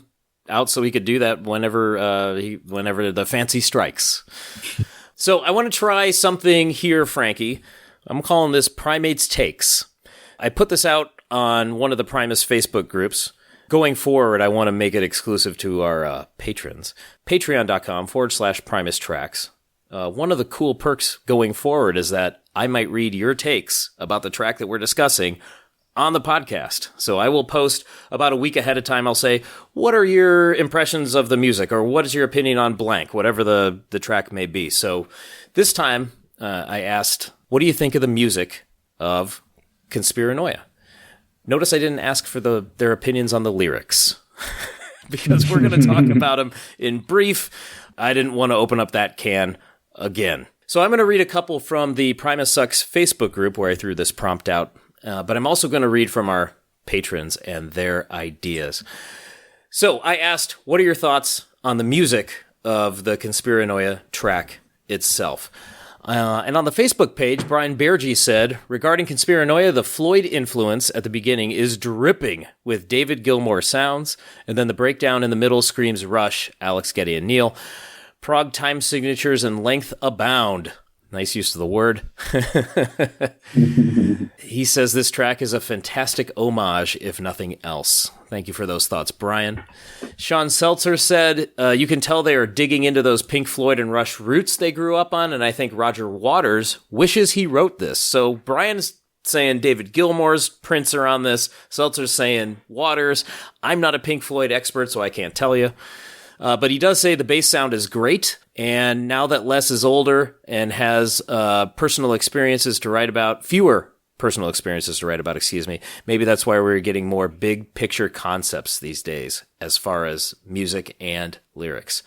Speaker 3: out so he could do that whenever the fancy strikes. So I want to try something here, Frankie. I'm calling this Primates Takes. I put this out on one of the Primus Facebook groups. Going forward, I want to make it exclusive to our patrons. Patreon.com/PrimusTracks. One of the cool perks going forward is that I might read your takes about the track that we're discussing on the podcast. So I will post about a week ahead of time. I'll say, what are your impressions of the music? Or what is your opinion on blank? Whatever the track may be. So this time I asked, what do you think of the music of Conspiranoia? Notice I didn't ask for their opinions on the lyrics. Because we're going to talk about them in brief. I didn't want to open up that can again. So I'm going to read a couple from the Primus Sucks Facebook group where I threw this prompt out. But I'm also going to read from our patrons and their ideas. So I asked, what are your thoughts on the music of the Conspiranoia track itself? And on the Facebook page, Brian Berge said, regarding Conspiranoia, the Floyd influence at the beginning is dripping with David Gilmour sounds, and then the breakdown in the middle screams Rush, Alex, Getty, and Neil. Prog time signatures and length abound. Nice use of the word. He says this track is a fantastic homage, if nothing else. Thank you for those thoughts, Brian. Sean Seltzer said, you can tell they are digging into those Pink Floyd and Rush roots they grew up on, and I think Roger Waters wishes he wrote this. So Brian's saying David Gilmour's prints are on this. Seltzer's saying Waters. I'm not a Pink Floyd expert, so I can't tell you. But he does say the bass sound is great, and now that Les is older and has personal experiences to write about, fewer personal experiences to write about, maybe that's why we're getting more big picture concepts these days as far as music and lyrics.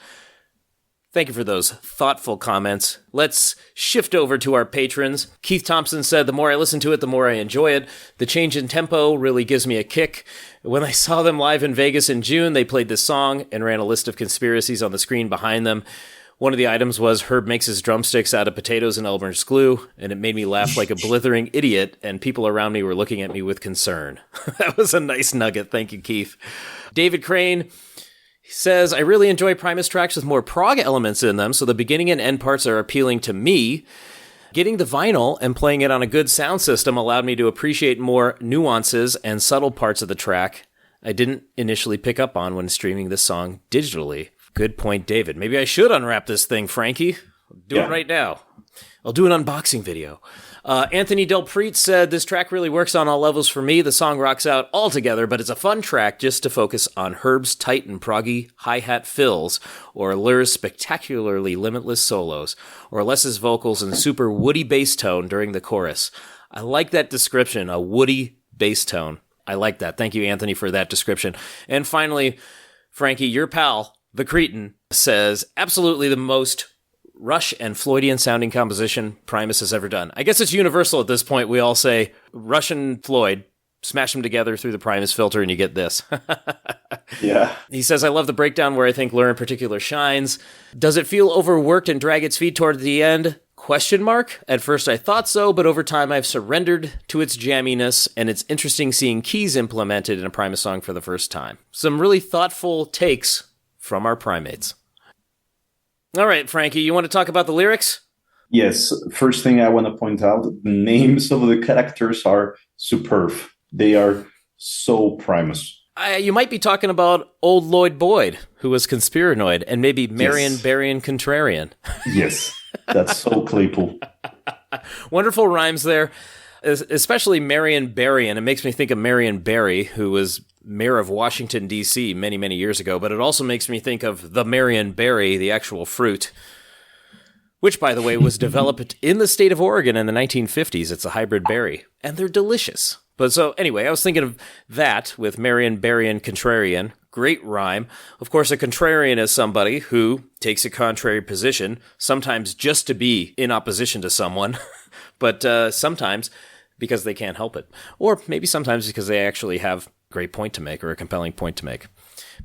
Speaker 3: Thank you for those thoughtful comments. Let's shift over to our patrons. Keith Thompson said, the more I listen to it, the more I enjoy it. The change in tempo really gives me a kick. When I saw them live in Vegas in June, they played this song and ran a list of conspiracies on the screen behind them. One of the items was Herb makes his drumsticks out of potatoes and Elmer's glue, and it made me laugh like a blithering idiot, and people around me were looking at me with concern. That was a nice nugget. Thank you, Keith. David Crane says, I really enjoy Primus tracks with more prog elements in them, so the beginning and end parts are appealing to me. Getting the vinyl and playing it on a good sound system allowed me to appreciate more nuances and subtle parts of the track I didn't initially pick up on when streaming this song digitally. Good point, David. Maybe I should unwrap this thing, Frankie. Do it right now. I'll do an unboxing video. Anthony Del Preet said, this track really works on all levels for me. The song rocks out altogether, but it's a fun track just to focus on Herb's tight and proggy hi-hat fills, or Lur's spectacularly limitless solos, or Les's vocals and super woody bass tone during the chorus. I like that description, a woody bass tone. I like that. Thank you, Anthony, for that description. And finally, Frankie, your pal, the Cretin, says, absolutely the most Rush and Floydian sounding composition Primus has ever done. I guess it's universal at this point. We all say Rush and Floyd, smash them together through the Primus filter and you get this.
Speaker 4: Yeah.
Speaker 3: He says, I love the breakdown where I think Lur in particular shines. Does it feel overworked and drag its feet toward the end? ? Question mark? At first I thought so, but over time I've surrendered to its jamminess, and it's interesting seeing keys implemented in a Primus song for the first time. Some really thoughtful takes from our primates. All right, Frankie, you want to talk about the lyrics?
Speaker 4: Yes, first thing I want to point out, the names of the characters are superb. They are so Primus.
Speaker 3: You might be talking about old Lloyd Boyd, who was Conspiranoid, and maybe Marion
Speaker 4: Yes.
Speaker 3: Berrien Contrarian.
Speaker 4: Yes, that's so Claypool.
Speaker 3: Wonderful rhymes there, especially Marion Berrien. It makes me think of Marion Barry, who was mayor of Washington, D.C. many, many years ago, but it also makes me think of the Marion Berry, the actual fruit, which, by the way, was developed in the state of Oregon in the 1950s. It's a hybrid berry, and they're delicious. But so, anyway, I was thinking of that with Marion Berrien Contrarian. Great rhyme. Of course, a contrarian is somebody who takes a contrary position, sometimes just to be in opposition to someone, but sometimes because they can't help it. Or maybe sometimes because they actually have a great point to make or a compelling point to make.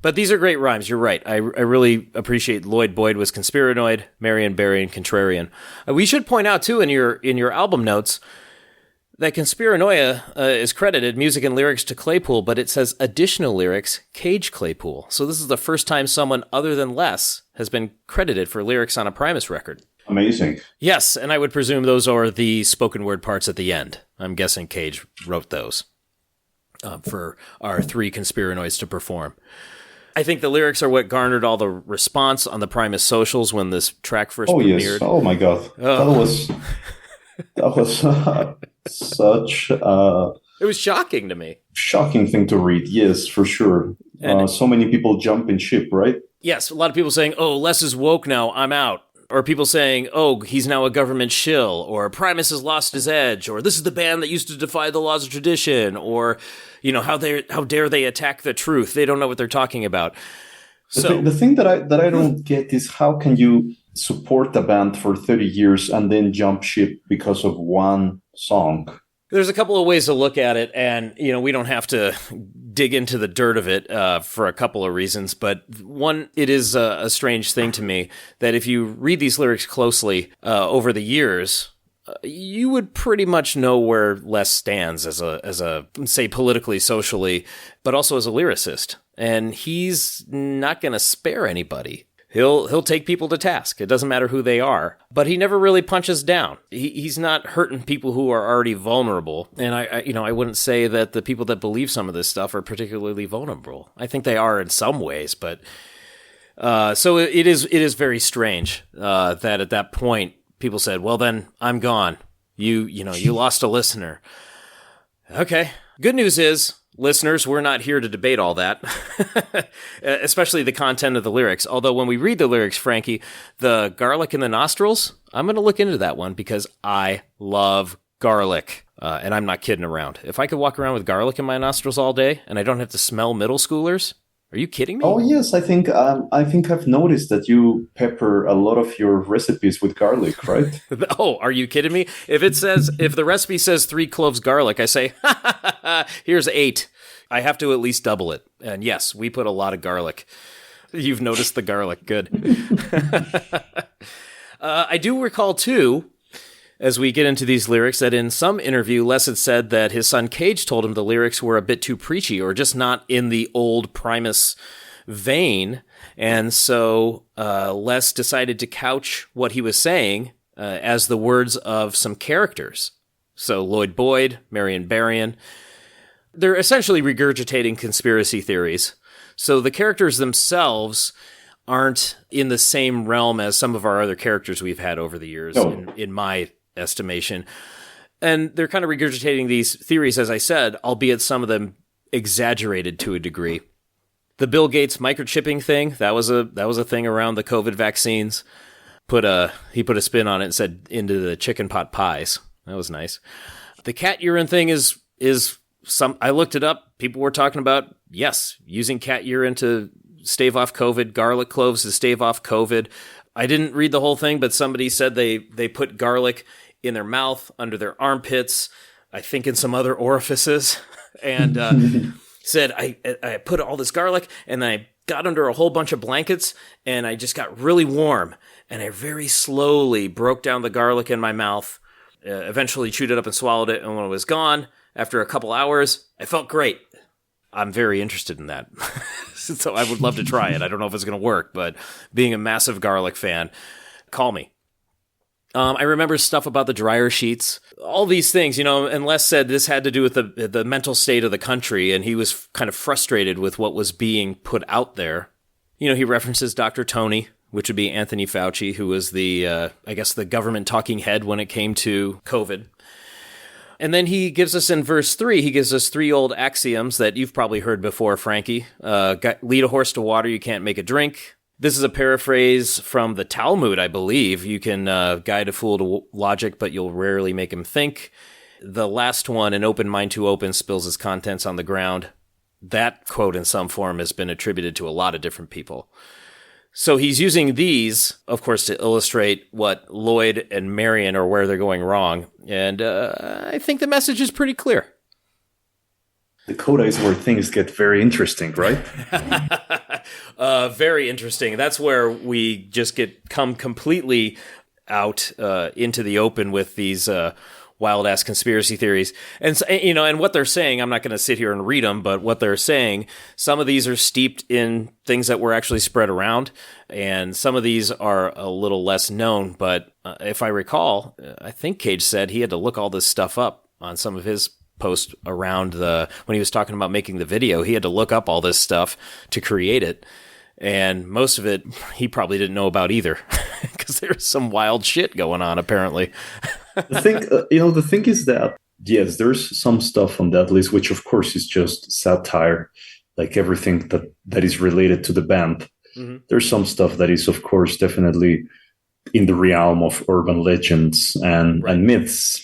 Speaker 3: But these are great rhymes. You're right. I really appreciate Lloyd Boyd was Conspiranoid, Marion Berrien Contrarian. We should point out, too, in your album notes, that Conspiranoia is credited music and lyrics to Claypool, but it says additional lyrics, Cage Claypool. So this is the first time someone other than Les has been credited for lyrics on a Primus record.
Speaker 4: Amazing.
Speaker 3: Yes, and I would presume those are the spoken word parts at the end. I'm guessing Cage wrote those for our three Conspiranoids to perform. I think the lyrics are what garnered all the response on the Primus socials when this track first premiered.
Speaker 4: Yes. Oh, my God. That was such
Speaker 3: it was shocking to me.
Speaker 4: Shocking thing to read. Yes, for sure. So many people jump in ship, right?
Speaker 3: Yes, a lot of people saying, oh, Les is woke now, I'm out. Or people saying, oh, he's now a government shill, or Primus has lost his edge, or this is the band that used to defy the laws of tradition, or, you know, how dare they attack the truth? They don't know what they're talking about.
Speaker 4: The thing that I don't get is how can you support a band for 30 years and then jump ship because of one song?
Speaker 3: There's a couple of ways to look at it, and you know we don't have to dig into the dirt of it for a couple of reasons. But one, it is a strange thing to me that if you read these lyrics closely over the years, you would pretty much know where Les stands as a say politically, socially, but also as a lyricist, and he's not going to spare anybody. He'll take people to task. It doesn't matter who they are. But he never really punches down. He's not hurting people who are already vulnerable. And I wouldn't say that the people that believe some of this stuff are particularly vulnerable. I think they are in some ways, but so it is very strange that at that point people said, "Well, then I'm gone. You lost a listener." Okay. Good news is, listeners, we're not here to debate all that, especially the content of the lyrics. Although when we read the lyrics, Frankie, the garlic in the nostrils, I'm going to look into that one because I love garlic. And I'm not kidding around. If I could walk around with garlic in my nostrils all day and I don't have to smell middle schoolers, are you kidding me?
Speaker 4: Oh, yes. I think I've noticed that you pepper a lot of your recipes with garlic, right?
Speaker 3: Oh, are you kidding me? If the recipe says 3 cloves garlic, I say, here's 8. I have to at least double it. And yes, we put a lot of garlic. You've noticed the garlic. Good. I do recall, too, as we get into these lyrics, that in some interview, Les had said that his son Cage told him the lyrics were a bit too preachy or just not in the old Primus vein. And so Les decided to couch what he was saying as the words of some characters. So Lloyd Boyd, Marion Berrien, they're essentially regurgitating conspiracy theories. So the characters themselves aren't in the same realm as some of our other characters we've had over the years, in my estimation. And they're kind of regurgitating these theories, as I said, albeit some of them exaggerated to a degree. The Bill Gates microchipping thing, that was a thing around the COVID vaccines. He put a spin on it and said into the chicken pot pies. That was nice. The cat urine thing is I looked it up. People were talking about, yes, using cat urine to stave off COVID, garlic cloves to stave off COVID. I didn't read the whole thing, but somebody said they put garlic in their mouth, under their armpits, I think in some other orifices. And said, I put all this garlic and I got under a whole bunch of blankets and I just got really warm. And I very slowly broke down the garlic in my mouth, eventually chewed it up and swallowed it. And when it was gone, after a couple hours, I felt great. I'm very interested in that. So I would love to try it. I don't know if it's going to work, but being a massive garlic fan, call me. I remember stuff about the dryer sheets, all these things, and Les said this had to do with the mental state of the country, and he was kind of frustrated with what was being put out there. He references Dr. Tony, which would be Anthony Fauci, who was the government talking head when it came to COVID. And then he gives us in verse 3, he gives us 3 old axioms that you've probably heard before, Frankie. Lead a horse to water, you can't make it drink. This is a paraphrase from the Talmud, I believe. You can guide a fool to logic, but you'll rarely make him think. The last one, an open mind too open spills its contents on the ground. That quote in some form has been attributed to a lot of different people. So he's using these, of course, to illustrate what Lloyd and Marion are where they're going wrong. And I think the message is pretty clear.
Speaker 4: The coda is where things get very interesting, right?
Speaker 3: Very interesting. That's where we just come completely out into the open with these wild-ass conspiracy theories. And, and what they're saying, I'm not going to sit here and read them, but what they're saying, some of these are steeped in things that were actually spread around, and some of these are a little less known. But if I recall, I think Cage said he had to look all this stuff up on some of his post around when he was talking about making the video. He had to look up all this stuff to create it, and most of it he probably didn't know about either, because there's some wild shit going on apparently.
Speaker 4: The thing is that yes, there's some stuff on that list which of course is just satire, like everything that is related to the band. Mm-hmm. There's some stuff that is of course definitely in the realm of urban legends and myths.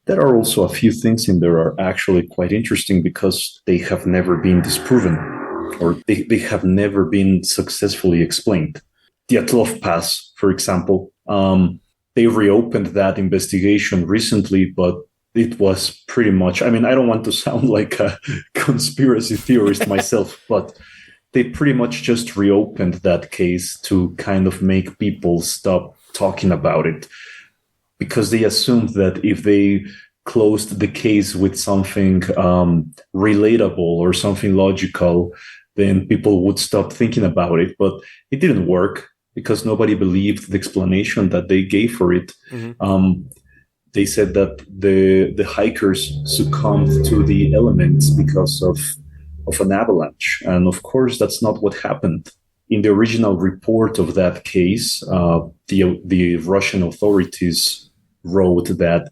Speaker 4: There are also a few things in there are actually quite interesting because they have never been disproven, or they have never been successfully explained. The Atlov Pass, for example, they reopened that investigation recently, but it was pretty much, I don't want to sound like a conspiracy theorist myself, but they pretty much just reopened that case to kind of make people stop talking about it, because they assumed that if they closed the case with something relatable or something logical, then people would stop thinking about it. But it didn't work because nobody believed the explanation that they gave for it. Mm-hmm. They said that the hikers succumbed to the elements because of an avalanche. And of course, that's not what happened. In the original report of that case, the Russian authorities wrote that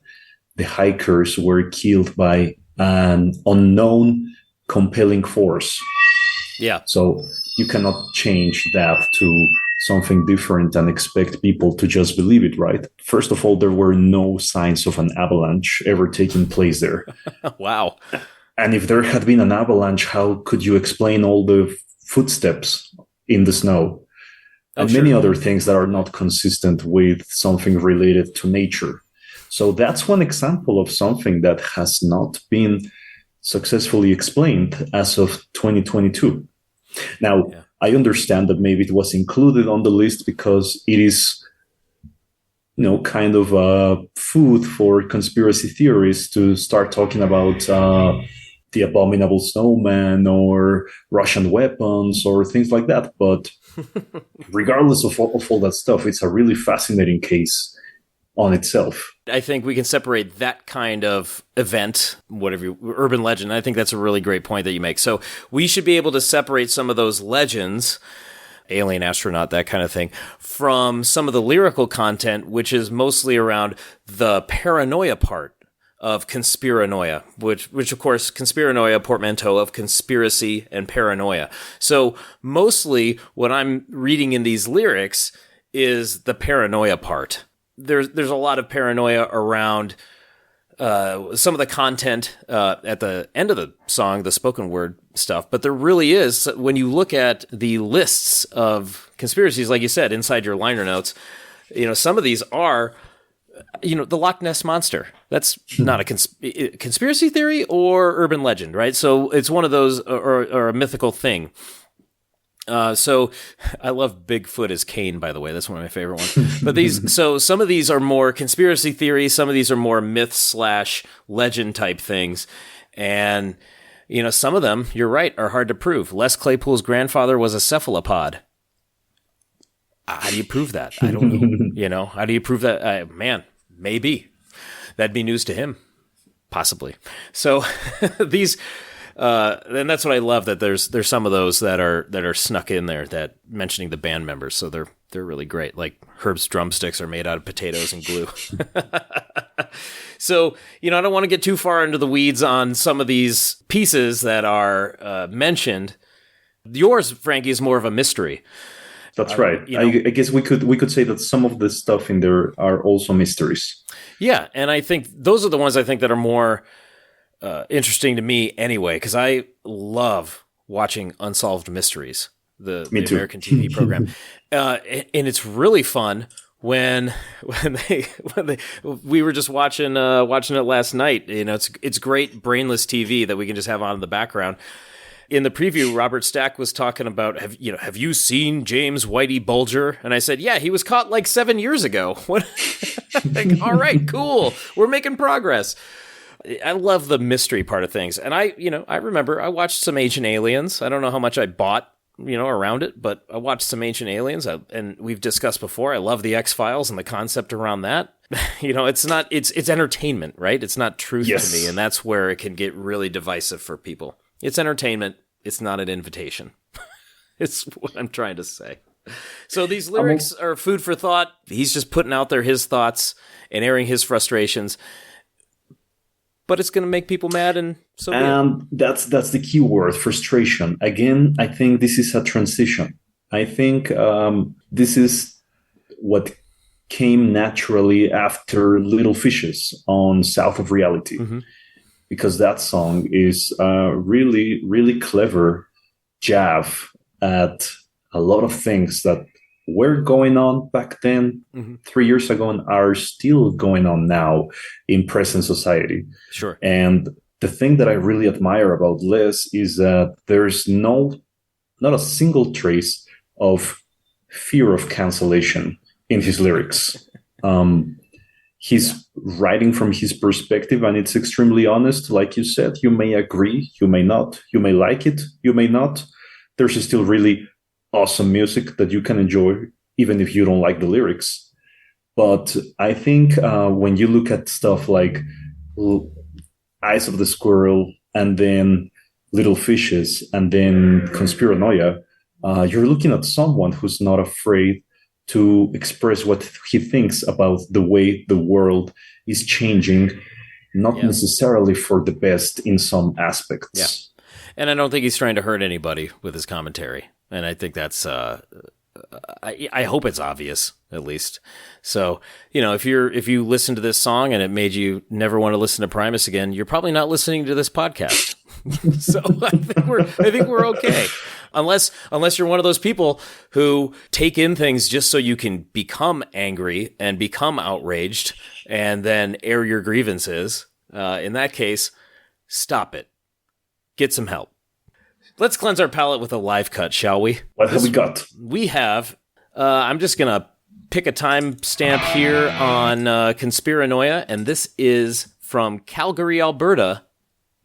Speaker 4: the hikers were killed by an unknown compelling force.
Speaker 3: Yeah.
Speaker 4: So you cannot change that to something different and expect people to just believe it, right? First of all, there were no signs of an avalanche ever taking place there.
Speaker 3: Wow.
Speaker 4: And if there had been an avalanche, how could you explain all the footsteps in the snow? And many other things that are not consistent with something related to nature. So that's one example of something that has not been successfully explained as of 2022. Now, I understand that maybe it was included on the list because it is, kind of food for conspiracy theories to start talking about the abominable snowman or Russian weapons or things like that. But regardless of all that stuff, it's a really fascinating case on itself.
Speaker 3: I think we can separate that kind of event, urban legend. I think that's a really great point that you make. So we should be able to separate some of those legends, alien astronaut, that kind of thing, from some of the lyrical content, which is mostly around the paranoia part of conspiranoia, which of course, conspiranoia, portmanteau of conspiracy and paranoia. So mostly what I'm reading in these lyrics is the paranoia part. There's a lot of paranoia around some of the content at the end of the song, the spoken word stuff. But there really is, when you look at the lists of conspiracies, like you said, inside your liner notes, some of these are the Loch Ness Monster. That's not a conspiracy theory or urban legend, right? So it's one of those, or a mythical thing. So I love Bigfoot as Kane, by the way. That's one of my favorite ones. But some of these are more conspiracy theories. Some of these are more myth/legend type things. And, some of them, you're right, are hard to prove. Les Claypool's grandfather was a cephalopod. How do you prove that? I don't know. How do you prove that? Maybe. That'd be news to him. Possibly. So these, and that's what I love, that there's some of those that are snuck in there, that mentioning the band members. So they're really great. Like Herb's drumsticks are made out of potatoes and glue. So, I don't want to get too far into the weeds on some of these pieces that are mentioned. Yours, Frankie, is more of a mystery.
Speaker 4: That's right. I guess we could say that some of the stuff in there are also mysteries. Yeah,
Speaker 3: and I think those are the ones I think that are more interesting to me anyway, because I love watching Unsolved Mysteries, the American TV program, and it's really fun when we were just watching it last night. It's great brainless TV that we can just have on in the background. In the preview, Robert Stack was talking about, have you seen James Whitey Bulger? And I said, yeah, he was caught like 7 years ago. What? All right, cool. We're making progress. I love the mystery part of things. And I remember I watched some Ancient Aliens. I don't know how much I bought, around it, but I watched some Ancient Aliens, and we've discussed before, I love the X-Files and the concept around that. It's entertainment, right? It's not truth to me, and that's where it can get really divisive for people. It's entertainment. It's not an invitation. It's what I'm trying to say. So these lyrics are food for thought. He's just putting out there his thoughts and airing his frustrations. But it's going to make people mad, and so be it.
Speaker 4: That's the key word, frustration. Again, I think this is a transition. I think this is what came naturally after Little Fishes on South of Reality. Mm-hmm. Because that song is a really, really clever jab at a lot of things that were going on back then, 3 years ago, and are still going on now in present society.
Speaker 3: Sure.
Speaker 4: And the thing that I really admire about Les is that there's not a single trace of fear of cancellation in his lyrics. He's writing from his perspective, and it's extremely honest. Like you said, you may agree, you may not, you may like it, you may not. There's still really awesome music that you can enjoy, even if you don't like the lyrics. But I think when you look at stuff like Eyes of the Squirrel, and then Little Fishes, and then Conspiranoia, you're looking at someone who's not afraid to express what he thinks about the way the world is changing, not necessarily for the best in some aspects.
Speaker 3: Yeah. And I don't think he's trying to hurt anybody with his commentary. And I think that's, I hope it's obvious, at least. So, if you listen to this song and it made you never want to listen to Primus again, you're probably not listening to this podcast. So I think we're okay. Unless you're one of those people who take in things just so you can become angry and become outraged and then air your grievances. In that case, stop it. Get some help. Let's cleanse our palate with a live cut, shall we?
Speaker 4: What have we got?
Speaker 3: We have, I'm just going to pick a time stamp here on Conspiranoia, and this is from Calgary, Alberta,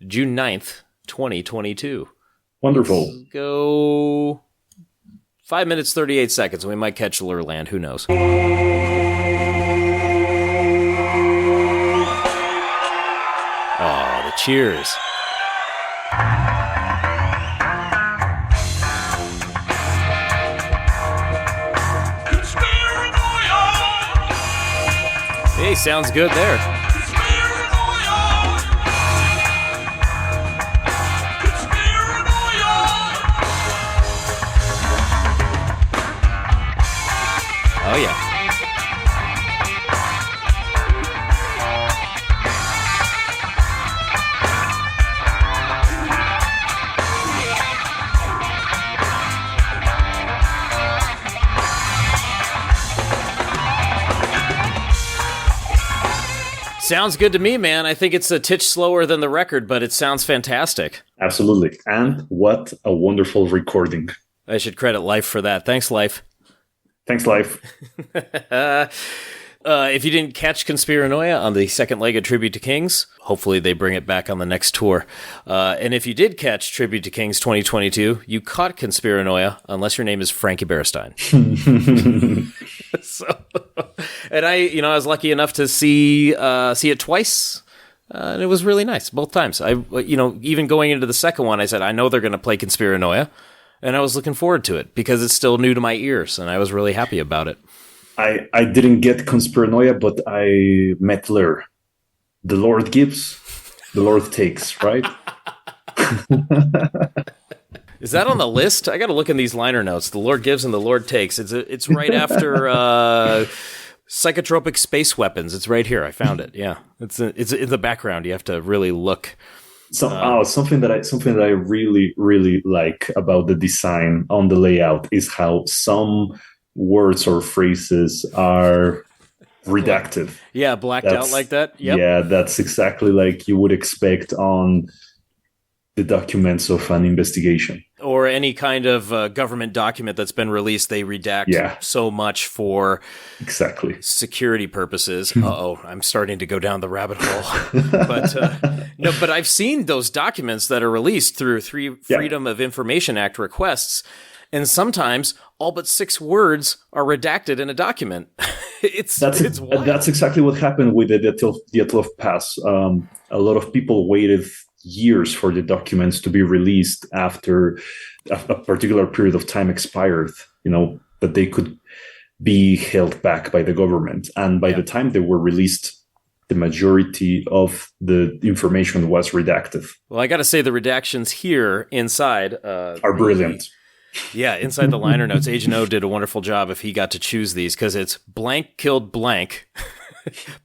Speaker 3: June 9th, 2022.
Speaker 4: Wonderful.
Speaker 3: Let's go 5 minutes, 38 seconds. We might catch Lurland. Who knows? Oh, the cheers. Hey, sounds good there. Oh, yeah. Sounds good to me, man. I think it's a titch slower than the record, but it sounds fantastic.
Speaker 4: Absolutely. And what a wonderful recording.
Speaker 3: I should credit Life for that. Thanks, Life.
Speaker 4: Thanks, Life.
Speaker 3: If you didn't catch Conspiranoia on the second leg of Tribute to Kings, hopefully they bring it back on the next tour. And if you did catch Tribute to Kings 2022, you caught Conspiranoia, unless your name is Frankie Berenstein. And I was lucky enough to see it twice. And it was really nice, both times. Even going into the second one, I said, I know they're going to play Conspiranoia. And I was looking forward to it because it's still new to my ears, and I was really happy about it.
Speaker 4: I didn't get Conspiranoia, but I met Lur. The Lord gives, the Lord takes, right?
Speaker 3: Is that on the list? I got to look in these liner notes. The Lord gives and the Lord takes. It's right after psychotropic space weapons. It's right here. I found it. Yeah, it's in the background. You have to really look. Something that I really, really like about the design on the layout is how some words or phrases are redacted. Yeah, blacked out like that. Yep.
Speaker 4: Yeah, that's exactly like you would expect on the documents of an investigation.
Speaker 3: Or any kind of government document that's been released, they redact so much for security purposes. I'm starting to go down the rabbit hole. But I've seen those documents that are released through Freedom of Information Act requests, and sometimes all but 6 words are redacted in a document. It's wild. That's exactly what happened with the Dyatlov Pass.
Speaker 4: A lot of people waited years for the documents to be released after a particular period of time expired, that they could be held back by the government. And by the time they were released, the majority of the information was redacted.
Speaker 3: Well, I got to say the redactions here inside
Speaker 4: are brilliant.
Speaker 3: Inside the liner notes, Agent O did a wonderful job if he got to choose these, because it's blank killed blank.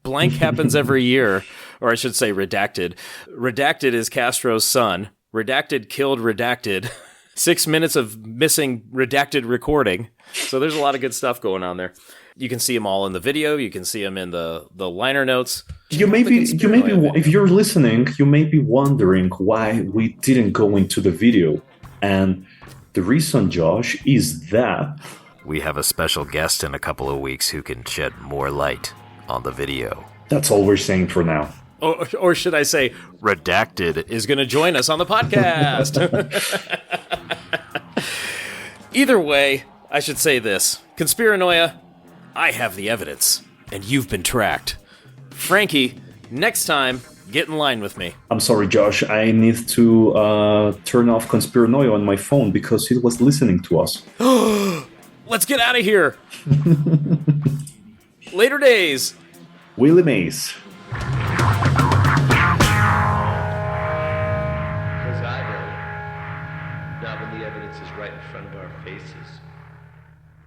Speaker 3: Blank happens every year, or I should say redacted. Redacted is Castro's son. Redacted killed redacted. 6 minutes of missing redacted recording. So there's a lot of good stuff going on there. You can see them all in the video. You can see them in the liner notes.
Speaker 4: If you're listening, you may be wondering why we didn't go into the video. And the reason, Josh, is that
Speaker 3: we have a special guest in a couple of weeks who can shed more light on the video.
Speaker 4: That's all we're saying for now.
Speaker 3: Or should I say, Redacted is going to join us on the podcast. Either way, I should say this. Conspiranoia, I have the evidence, and you've been tracked. Frankie, next time, get in line with me.
Speaker 4: I'm sorry, Josh. I need to turn off Conspiranoia on my phone because it was listening to us.
Speaker 3: Let's get out of here. Later days.
Speaker 4: Willie Mays.
Speaker 2: Because I know, not when the evidence is right in front of our faces.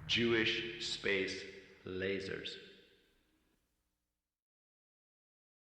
Speaker 2: Jewish space lasers.